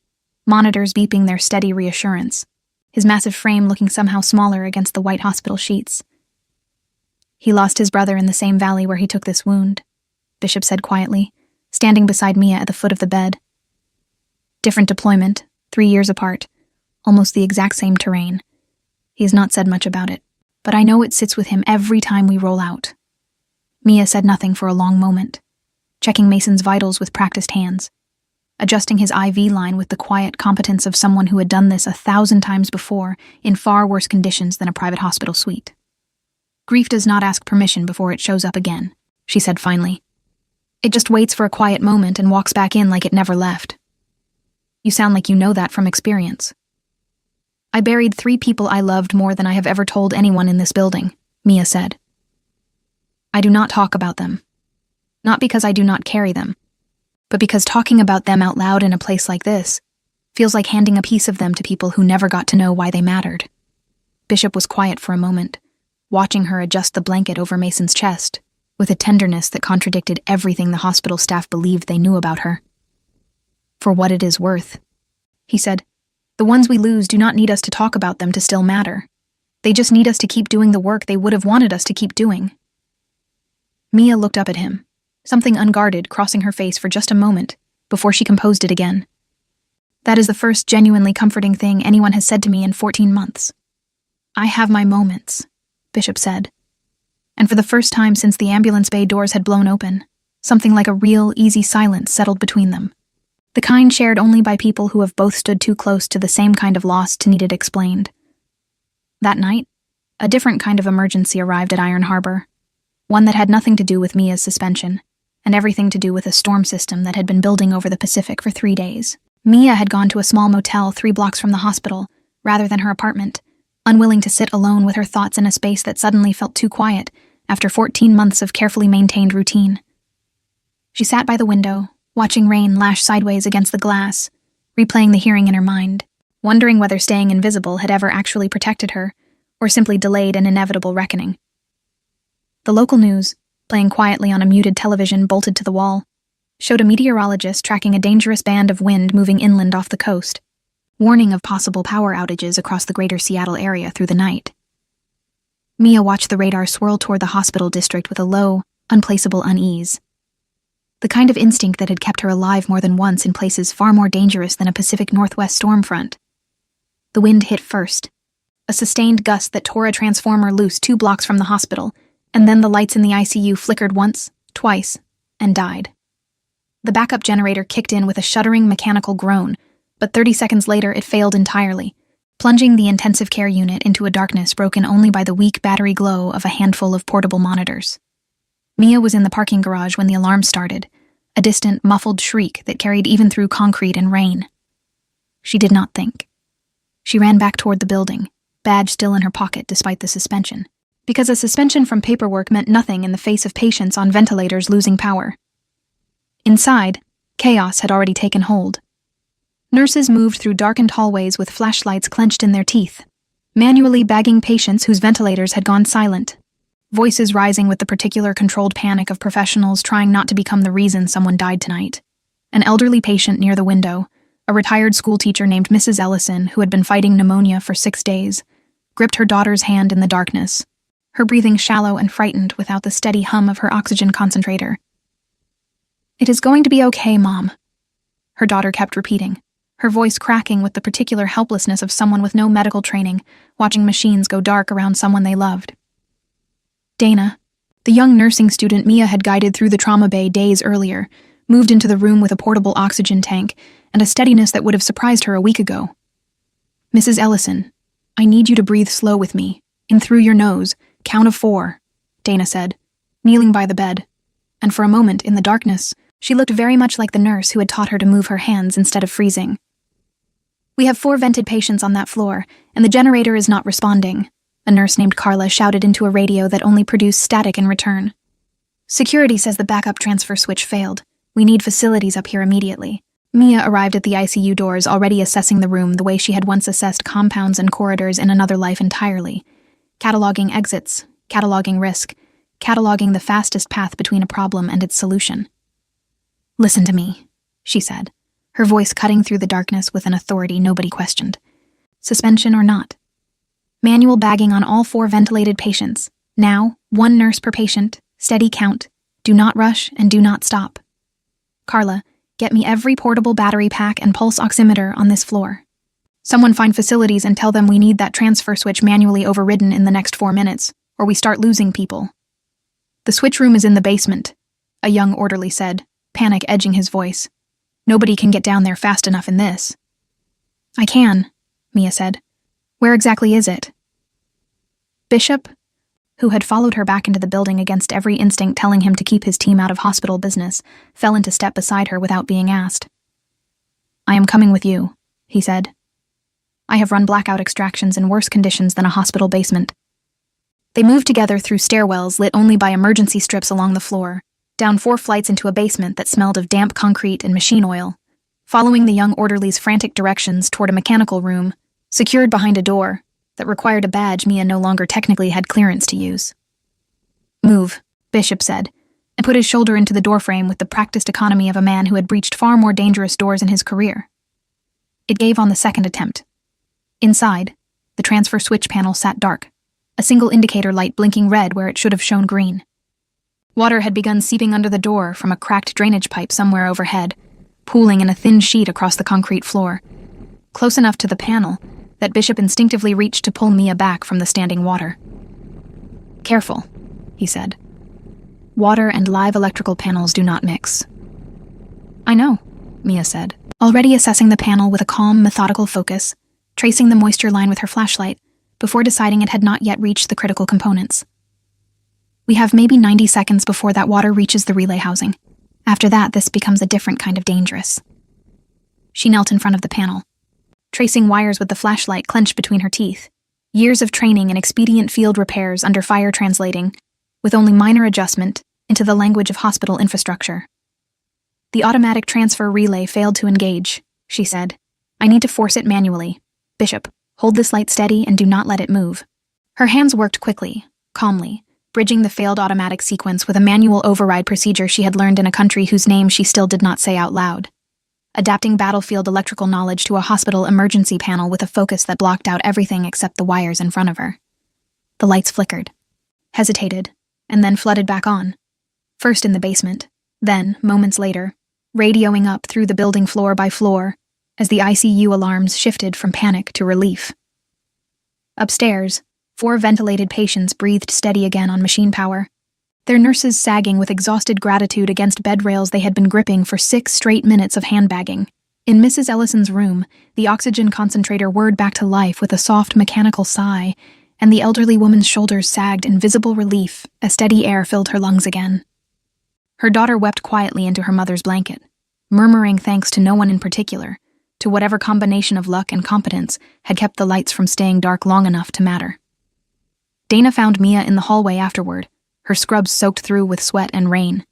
monitors beeping their steady reassurance, his massive frame looking somehow smaller against the white hospital sheets. He lost his brother in the same valley where he took this wound, Bishop said quietly, standing beside Mia at the foot of the bed. Different deployment, 3 years apart, almost the exact same terrain. He has not said much about it, but I know it sits with him every time we roll out. Mia said nothing for a long moment, checking Mason's vitals with practiced hands, adjusting his IV line with the quiet competence of someone who had done this 1,000 times before in far worse conditions than a private hospital suite. Grief does not ask permission before it shows up again, she said finally. It just waits for a quiet moment and walks back in like it never left. You sound like you know that from experience. I buried 3 people I loved more than I have ever told anyone in this building, Mia said. I do not talk about them. Not because I do not carry them, but because talking about them out loud in a place like this feels like handing a piece of them to people who never got to know why they mattered. Bishop was quiet for a moment, watching her adjust the blanket over Mason's chest, with a tenderness that contradicted everything the hospital staff believed they knew about her. For what it is worth, he said, the ones we lose do not need us to talk about them to still matter. They just need us to keep doing the work they would have wanted us to keep doing. Mia looked up at him, something unguarded crossing her face for just a moment before she composed it again. That is the first genuinely comforting thing anyone has said to me in 14 months. I have my moments, Bishop said. And for the first time since the ambulance bay doors had blown open, something like a real, easy silence settled between them. The kind shared only by people who have both stood too close to the same kind of loss to need it explained. That night, a different kind of emergency arrived at Iron Harbor, one that had nothing to do with Mia's suspension, and everything to do with a storm system that had been building over the Pacific for 3 days. Mia had gone to a small motel 3 blocks from the hospital, rather than her apartment, unwilling to sit alone with her thoughts in a space that suddenly felt too quiet after 14 months of carefully maintained routine. She sat by the window, watching rain lash sideways against the glass, replaying the hearing in her mind, wondering whether staying invisible had ever actually protected her, or simply delayed an inevitable reckoning. The local news, playing quietly on a muted television bolted to the wall, showed a meteorologist tracking a dangerous band of wind moving inland off the coast, warning of possible power outages across the greater Seattle area through the night. Mia watched the radar swirl toward the hospital district with a low, unplaceable unease. The kind of instinct that had kept her alive more than once in places far more dangerous than a Pacific Northwest storm front. The wind hit first, a sustained gust that tore a transformer loose 2 blocks from the hospital, and then the lights in the ICU flickered once, twice, and died. The backup generator kicked in with a shuddering mechanical groan, but 30 seconds later it failed entirely, plunging the intensive care unit into a darkness broken only by the weak battery glow of a handful of portable monitors. Mia was in the parking garage when the alarm started, a distant, muffled shriek that carried even through concrete and rain. She did not think. She ran back toward the building, badge still in her pocket despite the suspension. because a suspension from paperwork meant nothing in the face of patients on ventilators losing power. Inside, chaos had already taken hold. Nurses moved through darkened hallways with flashlights clenched in their teeth, manually bagging patients whose ventilators had gone silent, voices rising with the particular controlled panic of professionals trying not to become the reason someone died tonight. An elderly patient near the window, a retired schoolteacher named Mrs. Ellison, who had been fighting pneumonia for 6 days, gripped her daughter's hand in the darkness, her breathing shallow and frightened without the steady hum of her oxygen concentrator. "It is going to be okay, Mom," her daughter kept repeating, her voice cracking with the particular helplessness of someone with no medical training, watching machines go dark around someone they loved. Dana, the young nursing student Mia had guided through the trauma bay days earlier, moved into the room with a portable oxygen tank and a steadiness that would have surprised her a week ago. "Mrs. Ellison, I need you to breathe slow with me, in through your nose, count of 4, Dana said, kneeling by the bed, and for a moment, in the darkness, she looked very much like the nurse who had taught her to move her hands instead of freezing. "We have 4 vented patients on that floor, and the generator is not responding," a nurse named Carla shouted into a radio that only produced static in return. "Security says the backup transfer switch failed. We need facilities up here immediately." Mia arrived at the ICU doors, already assessing the room the way she had once assessed compounds and corridors in another life entirely, cataloging exits, cataloging risk, cataloging the fastest path between a problem and its solution. "Listen to me," she said, her voice cutting through the darkness with an authority nobody questioned. "Suspension or not. Manual bagging on all 4 ventilated patients. Now, 1 nurse per patient, steady count. Do not rush and do not stop. Carla, get me every portable battery pack and pulse oximeter on this floor. Someone find facilities and tell them we need that transfer switch manually overridden in the next 4 minutes, or we start losing people." "The switch room is in the basement," a young orderly said, panic edging his voice. "Nobody can get down there fast enough in this." "I can," Mia said. "Where exactly is it?" Bishop, who had followed her back into the building against every instinct telling him to keep his team out of hospital business, fell into step beside her without being asked. "I am coming with you," he said. "I have run blackout extractions in worse conditions than a hospital basement." They moved together through stairwells lit only by emergency strips along the floor, down 4 flights into a basement that smelled of damp concrete and machine oil, following the young orderly's frantic directions toward a mechanical room, secured behind a door, that required a badge Mia no longer technically had clearance to use. "Move," Bishop said, and put his shoulder into the doorframe with the practiced economy of a man who had breached far more dangerous doors in his career. It gave on the second attempt. Inside, the transfer switch panel sat dark, a single indicator light blinking red where it should have shown green. Water had begun seeping under the door from a cracked drainage pipe somewhere overhead, pooling in a thin sheet across the concrete floor, close enough to the panel that Bishop instinctively reached to pull Mia back from the standing water. "Careful," he said. "Water and live electrical panels do not mix." "I know," Mia said, already assessing the panel with a calm, methodical focus, tracing the moisture line with her flashlight, before deciding it had not yet reached the critical components. "We have maybe 90 seconds before that water reaches the relay housing. After that, this becomes a different kind of dangerous." She knelt in front of the panel, tracing wires with the flashlight clenched between her teeth, years of training in expedient field repairs under fire translating, with only minor adjustment, into the language of hospital infrastructure. "The automatic transfer relay failed to engage," she said. "I need to force it manually. Bishop, hold this light steady and do not let it move." Her hands worked quickly, calmly, bridging the failed automatic sequence with a manual override procedure she had learned in a country whose name she still did not say out loud, adapting battlefield electrical knowledge to a hospital emergency panel with a focus that blocked out everything except the wires in front of her. The lights flickered, hesitated, and then flooded back on, first in the basement, then, moments later, radioing up through the building floor by floor as the ICU alarms shifted from panic to relief. Upstairs, 4 ventilated patients breathed steady again on machine power, their nurses sagging with exhausted gratitude against bed rails they had been gripping for 6 straight minutes of handbagging. In Mrs. Ellison's room, the oxygen concentrator whirred back to life with a soft mechanical sigh, and the elderly woman's shoulders sagged in visible relief as steady air filled her lungs again. Her daughter wept quietly into her mother's blanket, murmuring thanks to no one in particular, to whatever combination of luck and competence had kept the lights from staying dark long enough to matter. Dana found Mia in the hallway afterward, her scrubs soaked through with sweat and rain,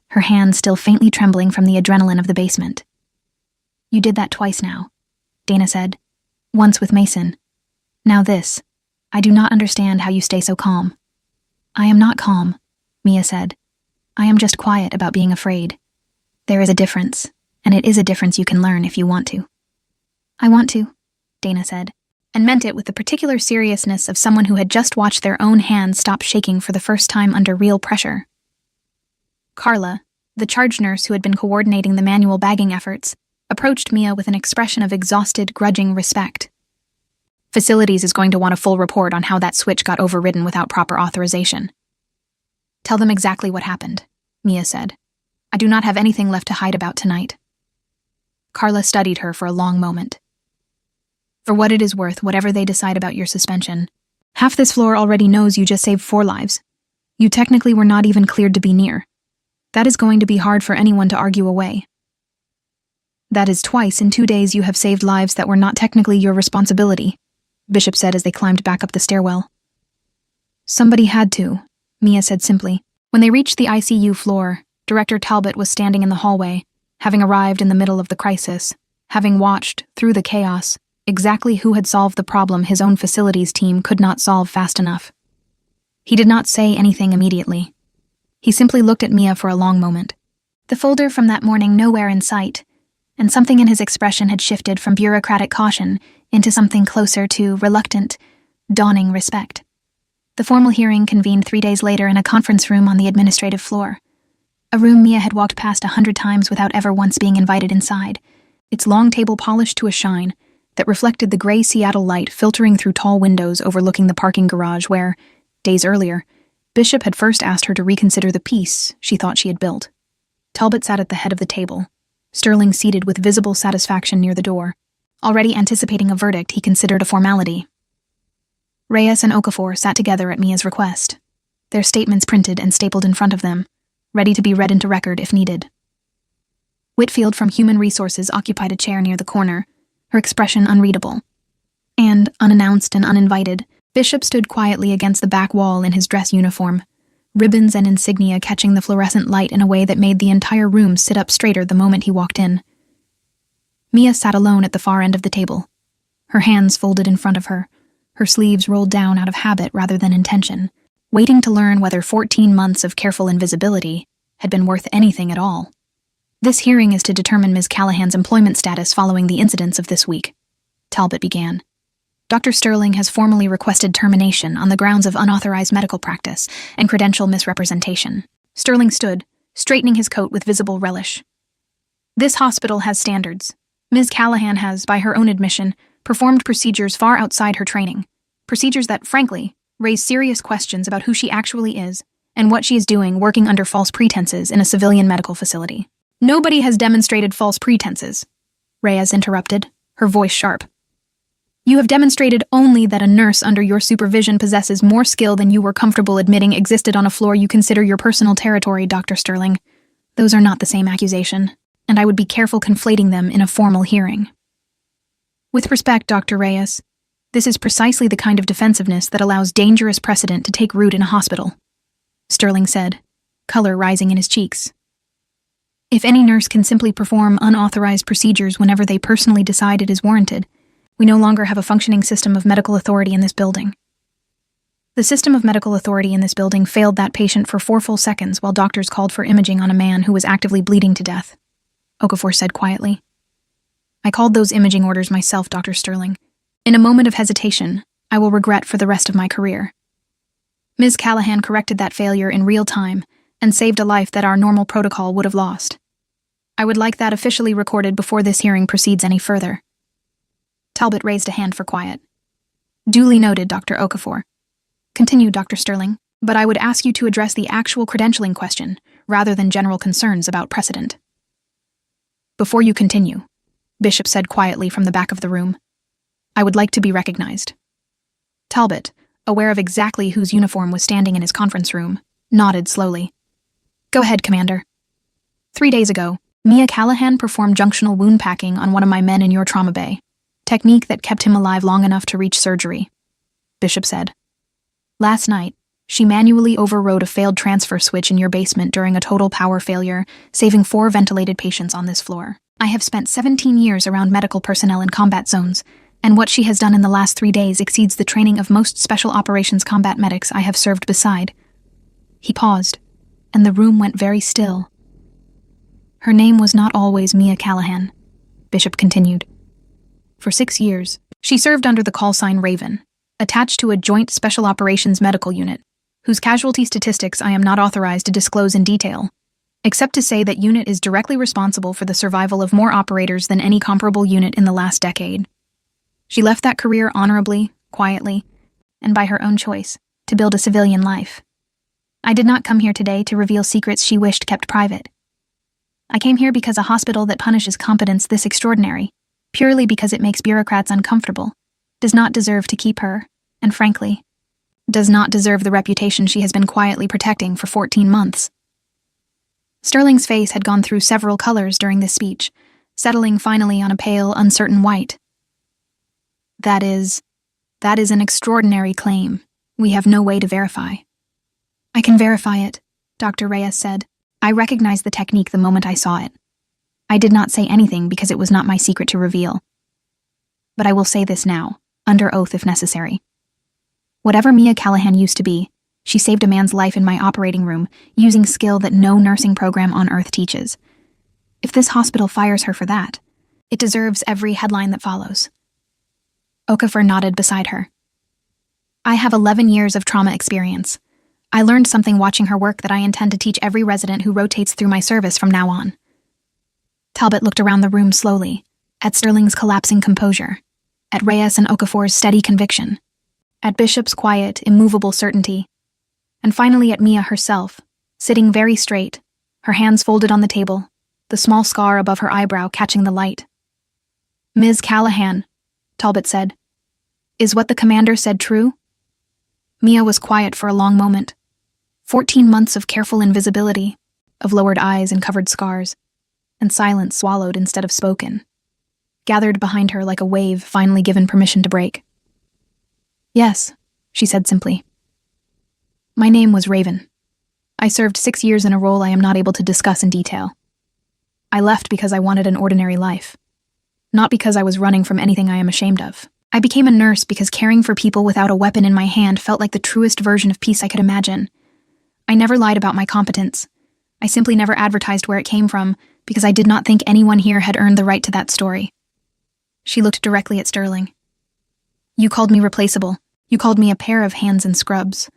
her hands still faintly trembling from the adrenaline of the basement. "You did that twice now," Dana said. "Once with Mason. Now this. I do not understand how you stay so calm." "I am not calm," Mia said. "I am just quiet about being afraid. There is a difference, and it is a difference you can learn if you want to." "I want to," Dana said, and meant it with the particular seriousness of someone who had just watched their own hands stop shaking for the first time under real pressure. Carla, the charge nurse who had been coordinating the manual bagging efforts, approached Mia with an expression of exhausted, grudging respect. "Facilities is going to want a full report on how that switch got overridden without proper authorization." "Tell them exactly what happened," Mia said. "I do not have anything left to hide about tonight." Carla studied her for a long moment. "For what it is worth, whatever they decide about your suspension, half this floor already knows you just saved 4 lives. You technically were not even cleared to be near. That is going to be hard for anyone to argue away. That is twice in 2 days you have saved lives that were not technically your responsibility," Bishop said as they climbed back up the stairwell. "Somebody had to," Mia said simply. When they reached the ICU floor, Director Talbot was standing in the hallway, having arrived in the middle of the crisis, having watched, through the chaos, exactly who had solved the problem his own facilities team could not solve fast enough. He did not say anything immediately. He simply looked at Mia for a long moment. The folder from that morning nowhere in sight, and something in his expression had shifted from bureaucratic caution into something closer to reluctant, dawning respect. The formal hearing convened 3 days later in a conference room on the administrative floor. A room Mia had walked past 100 times without ever once being invited inside, its long table polished to a shine that reflected the gray Seattle light filtering through tall windows overlooking the parking garage where, days earlier, Bishop had first asked her to reconsider the piece she thought she had built. Talbot sat at the head of the table, Sterling seated with visible satisfaction near the door, already anticipating a verdict he considered a formality. Reyes and Okafor sat together at Mia's request, their statements printed and stapled in front of them, ready to be read into record if needed. Whitfield from Human Resources occupied a chair near the corner, her expression unreadable. And, unannounced and uninvited, Bishop stood quietly against the back wall in his dress uniform, ribbons and insignia catching the fluorescent light in a way that made the entire room sit up straighter the moment he walked in. Mia sat alone at the far end of the table, her hands folded in front of her, her sleeves rolled down out of habit rather than intention, waiting to learn whether 14 months of careful invisibility had been worth anything at all. "This hearing is to determine Ms. Callahan's employment status following the incidents of this week," Talbot began. "Dr. Sterling has formally requested termination on the grounds of unauthorized medical practice and credential misrepresentation." Sterling stood, straightening his coat with visible relish. "This hospital has standards. Ms. Callahan has, by her own admission, performed procedures far outside her training. Procedures that, frankly, raise serious questions about who she actually is and what she is doing working under false pretenses in a civilian medical facility." "Nobody has demonstrated false pretenses," Reyes interrupted, her voice sharp. "You have demonstrated only that a nurse under your supervision possesses more skill than you were comfortable admitting existed on a floor you consider your personal territory, Dr. Sterling. Those are not the same accusation, and I would be careful conflating them in a formal hearing." "With respect, Dr. Reyes, this is precisely the kind of defensiveness that allows dangerous precedent to take root in a hospital," Sterling said, color rising in his cheeks. "If any nurse can simply perform unauthorized procedures whenever they personally decide it is warranted, we no longer have a functioning system of medical authority in this building." "The system of medical authority in this building failed that patient for 4 full seconds while doctors called for imaging on a man who was actively bleeding to death," Okafor said quietly. "I called those imaging orders myself, Dr. Sterling. In a moment of hesitation, I will regret for the rest of my career. Ms. Callahan corrected that failure in real time and saved a life that our normal protocol would have lost. I would like that officially recorded before this hearing proceeds any further." Talbot raised a hand for quiet. "Duly noted, Dr. Okafor. Continue, Dr. Sterling, but I would ask you to address the actual credentialing question rather than general concerns about precedent." "Before you continue," Bishop said quietly from the back of the room, "I would like to be recognized." Talbot, aware of exactly whose uniform was standing in his conference room, nodded slowly. "Go ahead, Commander." 3 days ago, Mia Callahan performed junctional wound packing on one of my men in your trauma bay, technique that kept him alive long enough to reach surgery," Bishop said. Last night, she manually overrode a failed transfer switch in your basement during a total power failure, saving 4 ventilated patients on this floor. I have spent 17 years around medical personnel in combat zones, and what she has done in the last 3 days exceeds the training of most special operations combat medics I have served beside. He paused, and the room went very still. Her name was not always Mia Callahan, Bishop continued. For 6 years, she served under the call sign Raven, attached to a joint special operations medical unit, whose casualty statistics I am not authorized to disclose in detail, except to say that unit is directly responsible for the survival of more operators than any comparable unit in the last decade. She left that career honorably, quietly, and by her own choice, to build a civilian life. I did not come here today to reveal secrets she wished kept private. I came here because a hospital that punishes competence this extraordinary, purely because it makes bureaucrats uncomfortable, does not deserve to keep her, and frankly, does not deserve the reputation she has been quietly protecting for 14 months. Sterling's face had gone through several colors during this speech, settling finally on a pale, uncertain white. That is an extraordinary claim. We have no way to verify. I can verify it, Dr. Reyes said. I recognized the technique the moment I saw it. I did not say anything because it was not my secret to reveal. But I will say this now, under oath if necessary. Whatever Mia Callahan used to be, she saved a man's life in my operating room using skill that no nursing program on Earth teaches. If this hospital fires her for that, it deserves every headline that follows. Okafor nodded beside her. I have 11 years of trauma experience. I learned something watching her work that I intend to teach every resident who rotates through my service from now on. Talbot looked around the room slowly, at Sterling's collapsing composure, at Reyes and Okafor's steady conviction, at Bishop's quiet, immovable certainty, and finally at Mia herself, sitting very straight, her hands folded on the table, the small scar above her eyebrow catching the light. Ms. Callahan, Talbot said, is what the commander said true? Mia was quiet for a long moment. 14 months of careful invisibility, of lowered eyes and covered scars, and silence swallowed instead of spoken, gathered behind her like a wave finally given permission to break. Yes, she said simply. My name was Raven. I served 6 years in a role I am not able to discuss in detail. I left because I wanted an ordinary life, not because I was running from anything I am ashamed of. I became a nurse because caring for people without a weapon in my hand felt like the truest version of peace I could imagine. I never lied about my competence. I simply never advertised where it came from because I did not think anyone here had earned the right to that story. She looked directly at Sterling. You called me replaceable. You called me a pair of hands and scrubs.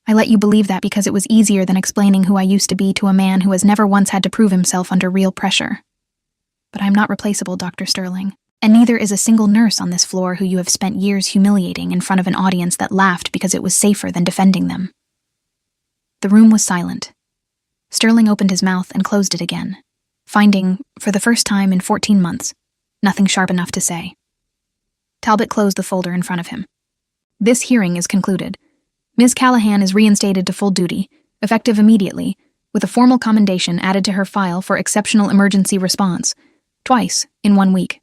I let you believe that because it was easier than explaining who I used to be to a man who has never once had to prove himself under real pressure. But I'm not replaceable, Dr. Sterling, and neither is a single nurse on this floor who you have spent years humiliating in front of an audience that laughed because it was safer than defending them. The room was silent. Sterling opened his mouth and closed it again, finding, for the first time in 14 months, nothing sharp enough to say. Talbot closed the folder in front of him. This hearing is concluded. Ms. Callahan is reinstated to full duty, effective immediately, with a formal commendation added to her file for exceptional emergency response, twice in 1 week.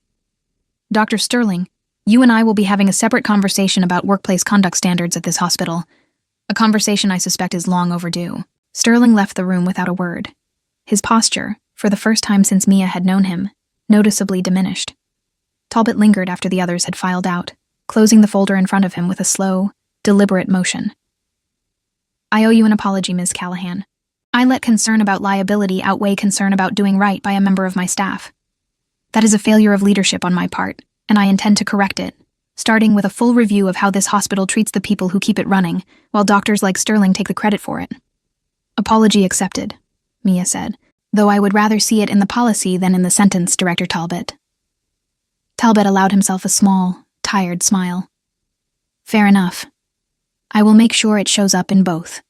Dr. Sterling, you and I will be having a separate conversation about workplace conduct standards at this hospital, a conversation I suspect is long overdue. Sterling left the room without a word. His posture, for the first time since Mia had known him, noticeably diminished. Talbot lingered after the others had filed out, closing the folder in front of him with a slow, deliberate motion. I owe you an apology, Ms. Callahan. I let concern about liability outweigh concern about doing right by a member of my staff. That is a failure of leadership on my part, and I intend to correct it, starting with a full review of how this hospital treats the people who keep it running, while doctors like Sterling take the credit for it. Apology accepted, Mia said, though I would rather see it in the policy than in the sentence, Director Talbot. Talbot allowed himself a small, tired smile. Fair enough. I will make sure it shows up in both.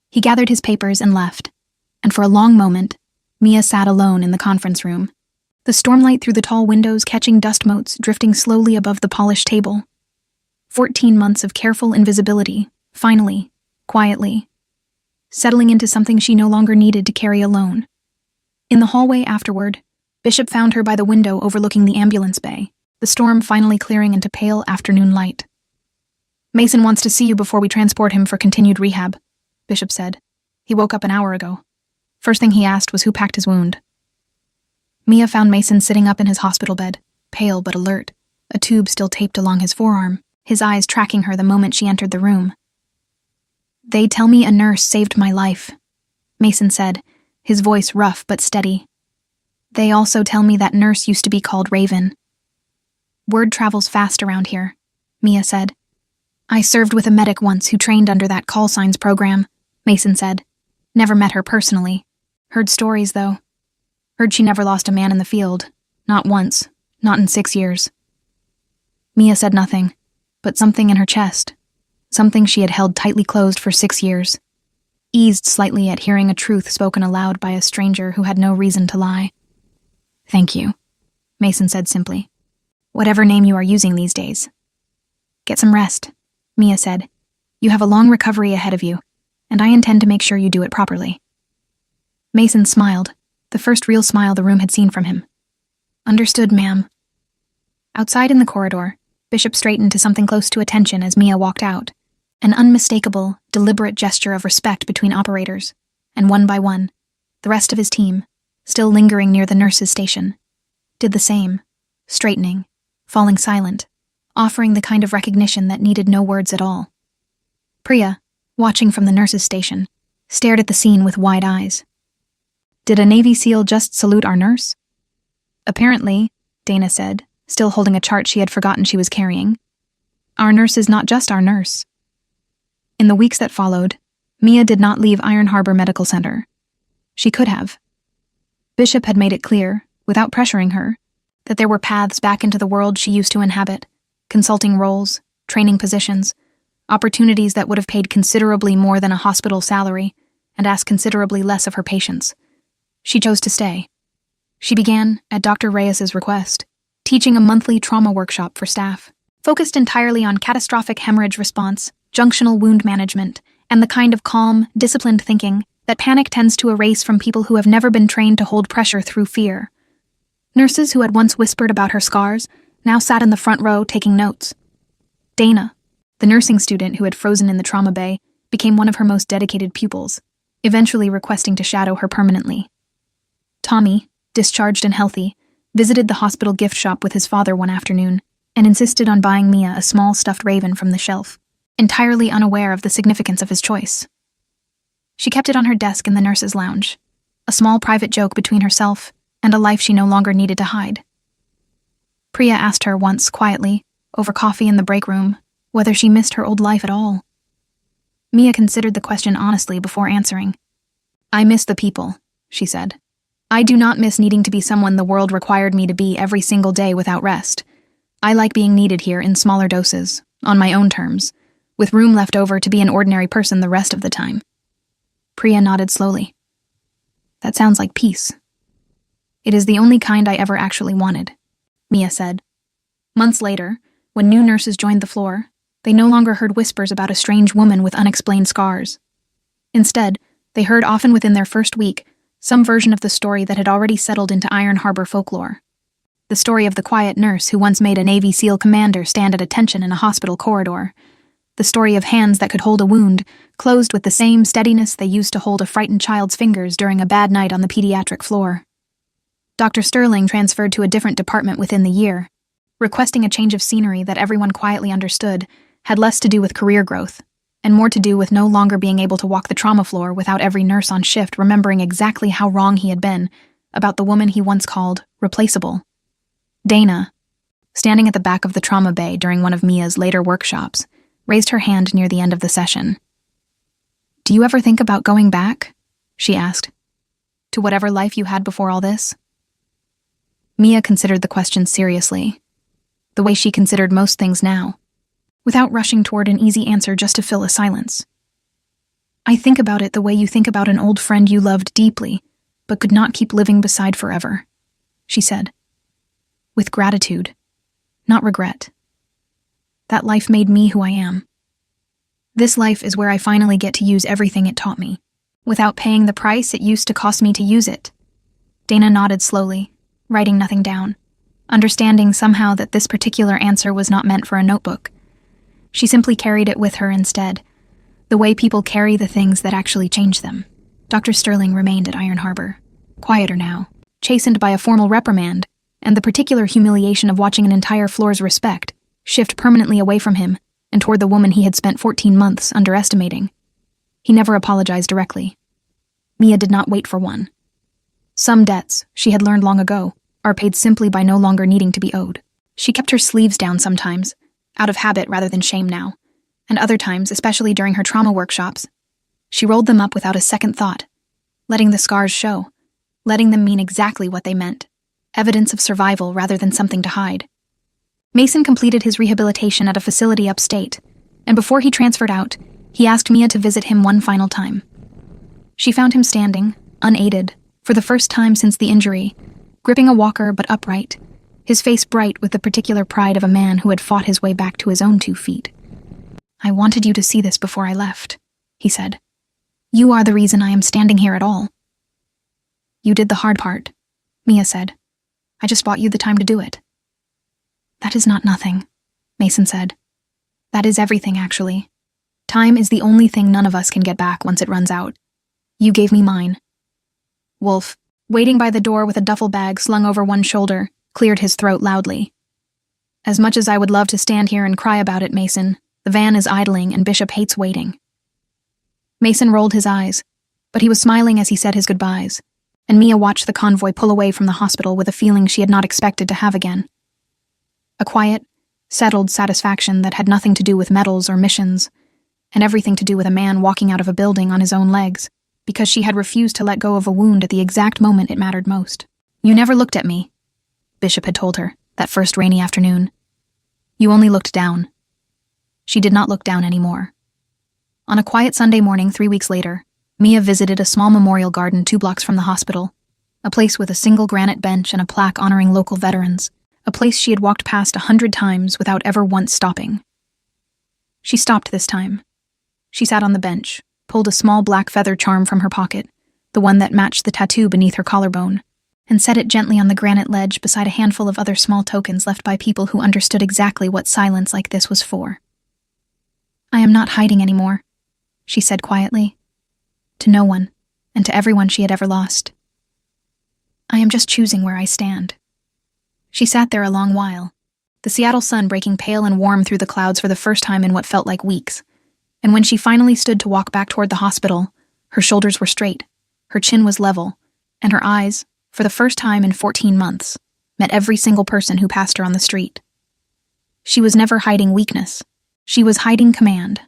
He gathered his papers and left, and for a long moment, Mia sat alone in the conference room, the stormlight through the tall windows catching dust motes drifting slowly above the polished table. 14 months of careful invisibility, finally, quietly, settling into something she no longer needed to carry alone. In the hallway afterward, Bishop found her by the window overlooking the ambulance bay, the storm finally clearing into pale afternoon light. Mason wants to see you before we transport him for continued rehab, Bishop said. He woke up an hour ago. First thing he asked was who packed his wound. Mia found Mason sitting up in his hospital bed, pale but alert, a tube still taped along his forearm, his eyes tracking her the moment she entered the room. They tell me a nurse saved my life, Mason said, his voice rough but steady. They also tell me that nurse used to be called Raven. Word travels fast around here, Mia said. I served with a medic once who trained under that call signs program, Mason said. Never met her personally. Heard stories, though. Heard she never lost a man in the field. Not once. Not in 6 years. Mia said nothing, but something in her chest. Something she had held tightly closed for 6 years. Eased slightly at hearing a truth spoken aloud by a stranger who had no reason to lie. Thank you, Mason said simply. Whatever name you are using these days. Get some rest, Mia said. You have a long recovery ahead of you, and I intend to make sure you do it properly. Mason smiled, the first real smile the room had seen from him. Understood, ma'am. Outside in the corridor, Bishop straightened to something close to attention as Mia walked out, an unmistakable, deliberate gesture of respect between operators, and one by one, the rest of his team, still lingering near the nurse's station, did the same, straightening, falling silent, offering the kind of recognition that needed no words at all. Priya, watching from the nurse's station, stared at the scene with wide eyes. Did a Navy SEAL just salute our nurse? Apparently, Dana said, still holding a chart she had forgotten she was carrying. Our nurse is not just our nurse. In the weeks that followed, Mia did not leave Iron Harbor Medical Center. She could have. Bishop had made it clear, without pressuring her, that there were paths back into the world she used to inhabit, consulting roles, training positions, opportunities that would have paid considerably more than a hospital salary and asked considerably less of her patients. She chose to stay. She began, at Dr. Reyes's request, teaching a monthly trauma workshop for staff, focused entirely on catastrophic hemorrhage response, junctional wound management, and the kind of calm, disciplined thinking that panic tends to erase from people who have never been trained to hold pressure through fear. Nurses who had once whispered about her scars now sat in the front row taking notes. Dana, the nursing student who had frozen in the trauma bay, became one of her most dedicated pupils, eventually requesting to shadow her permanently. Tommy, discharged and healthy, visited the hospital gift shop with his father one afternoon and insisted on buying Mia a small stuffed raven from the shelf, entirely unaware of the significance of his choice. She kept it on her desk in the nurse's lounge, a small private joke between herself and a life she no longer needed to hide. Priya asked her once quietly, over coffee in the break room, whether she missed her old life at all. Mia considered the question honestly before answering. I miss the people, she said. I do not miss needing to be someone the world required me to be every single day without rest. I like being needed here in smaller doses, on my own terms, with room left over to be an ordinary person the rest of the time. Priya nodded slowly. That sounds like peace. It is the only kind I ever actually wanted, Mia said. Months later, when new nurses joined the floor, they no longer heard whispers about a strange woman with unexplained scars. Instead, they heard often within their first week some version of the story that had already settled into Iron Harbor folklore. The story of the quiet nurse who once made a Navy SEAL commander stand at attention in a hospital corridor. The story of hands that could hold a wound, closed with the same steadiness they used to hold a frightened child's fingers during a bad night on the pediatric floor. Dr. Sterling transferred to a different department within the year, requesting a change of scenery that everyone quietly understood had less to do with career growth and more to do with no longer being able to walk the trauma floor without every nurse on shift remembering exactly how wrong he had been about the woman he once called replaceable. Dana, standing at the back of the trauma bay during one of Mia's later workshops, raised her hand near the end of the session. Do you ever think about going back? She asked. To whatever life you had before all this? Mia considered the question seriously, the way she considered most things now, without rushing toward an easy answer just to fill a silence. I think about it the way you think about an old friend you loved deeply, but could not keep living beside forever, she said. With gratitude, not regret. That life made me who I am. This life is where I finally get to use everything it taught me, without paying the price it used to cost me to use it. Dana nodded slowly, writing nothing down, understanding somehow that this particular answer was not meant for a notebook. She simply carried it with her instead, the way people carry the things that actually change them. Dr. Sterling remained at Iron Harbor, quieter now, chastened by a formal reprimand, and the particular humiliation of watching an entire floor's respect shift permanently away from him and toward the woman he had spent 14 months underestimating. He never apologized directly. Mia did not wait for one. Some debts, she had learned long ago, are paid simply by no longer needing to be owed. She kept her sleeves down sometimes, out of habit rather than shame now, and other times, especially during her trauma workshops, she rolled them up without a second thought, letting the scars show, letting them mean exactly what they meant, evidence of survival rather than something to hide. Mason completed his rehabilitation at a facility upstate, and before he transferred out, he asked Mia to visit him one final time. She found him standing, unaided, for the first time since the injury, gripping a walker but upright, his face bright with the particular pride of a man who had fought his way back to his own 2 feet. "I wanted you to see this before I left," he said. "You are the reason I am standing here at all." "You did the hard part," Mia said. "I just bought you the time to do it." "That is not nothing," Mason said. "That is everything, actually. Time is the only thing none of us can get back once it runs out. You gave me mine." Wolf, waiting by the door with a duffel bag slung over one shoulder, cleared his throat loudly. "As much as I would love to stand here and cry about it, Mason, the van is idling and Bishop hates waiting." Mason rolled his eyes, but he was smiling as he said his goodbyes, and Mia watched the convoy pull away from the hospital with a feeling she had not expected to have again. A quiet, settled satisfaction that had nothing to do with medals or missions, and everything to do with a man walking out of a building on his own legs, because she had refused to let go of a wound at the exact moment it mattered most. "You never looked at me," Bishop had told her, that first rainy afternoon. "You only looked down." She did not look down anymore. On a quiet Sunday morning 3 weeks later, Mia visited a small memorial garden 2 blocks from the hospital, a place with a single granite bench and a plaque honoring local veterans, a place she had walked past 100 times without ever once stopping. She stopped this time. She sat on the bench, pulled a small black feather charm from her pocket, the one that matched the tattoo beneath her collarbone, and set it gently on the granite ledge beside a handful of other small tokens left by people who understood exactly what silence like this was for. "I am not hiding anymore," she said quietly. To no one, and to everyone she had ever lost. "I am just choosing where I stand." She sat there a long while, the Seattle sun breaking pale and warm through the clouds for the first time in what felt like weeks, and when she finally stood to walk back toward the hospital, her shoulders were straight, her chin was level, and her eyes, for the first time in 14 months, met every single person who passed her on the street. She was never hiding weakness. She was hiding command.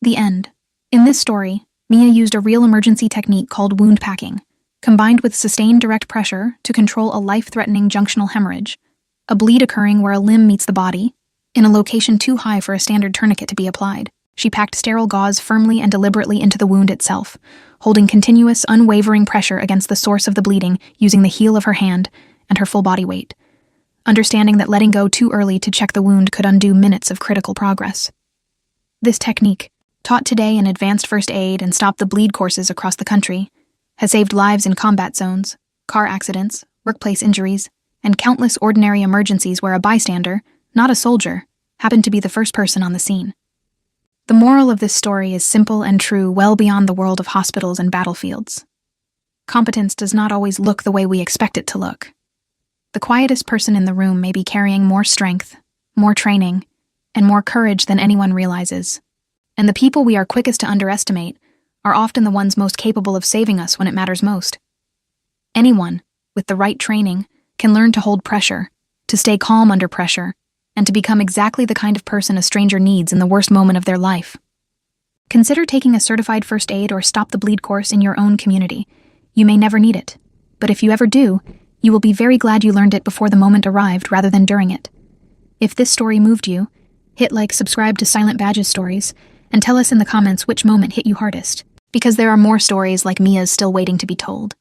The end. In this story, Mia used a real emergency technique called wound packing, combined with sustained direct pressure to control a life-threatening junctional hemorrhage, a bleed occurring where a limb meets the body, in a location too high for a standard tourniquet to be applied. She packed sterile gauze firmly and deliberately into the wound itself, holding continuous, unwavering pressure against the source of the bleeding using the heel of her hand and her full body weight, understanding that letting go too early to check the wound could undo minutes of critical progress. This technique, taught today in advanced first aid and stop the bleed courses across the country, has saved lives in combat zones, car accidents, workplace injuries, and countless ordinary emergencies where a bystander, not a soldier, happened to be the first person on the scene. The moral of this story is simple and true well beyond the world of hospitals and battlefields. Competence does not always look the way we expect it to look. The quietest person in the room may be carrying more strength, more training, and more courage than anyone realizes. And the people we are quickest to underestimate are often the ones most capable of saving us when it matters most. Anyone, with the right training, can learn to hold pressure, to stay calm under pressure, and to become exactly the kind of person a stranger needs in the worst moment of their life. Consider taking a certified first aid or stop the bleed course in your own community. You may never need it, but if you ever do, you will be very glad you learned it before the moment arrived rather than during it. If this story moved you, hit like, subscribe to Silent Badges Stories, and tell us in the comments which moment hit you hardest, because there are more stories like Mia's still waiting to be told.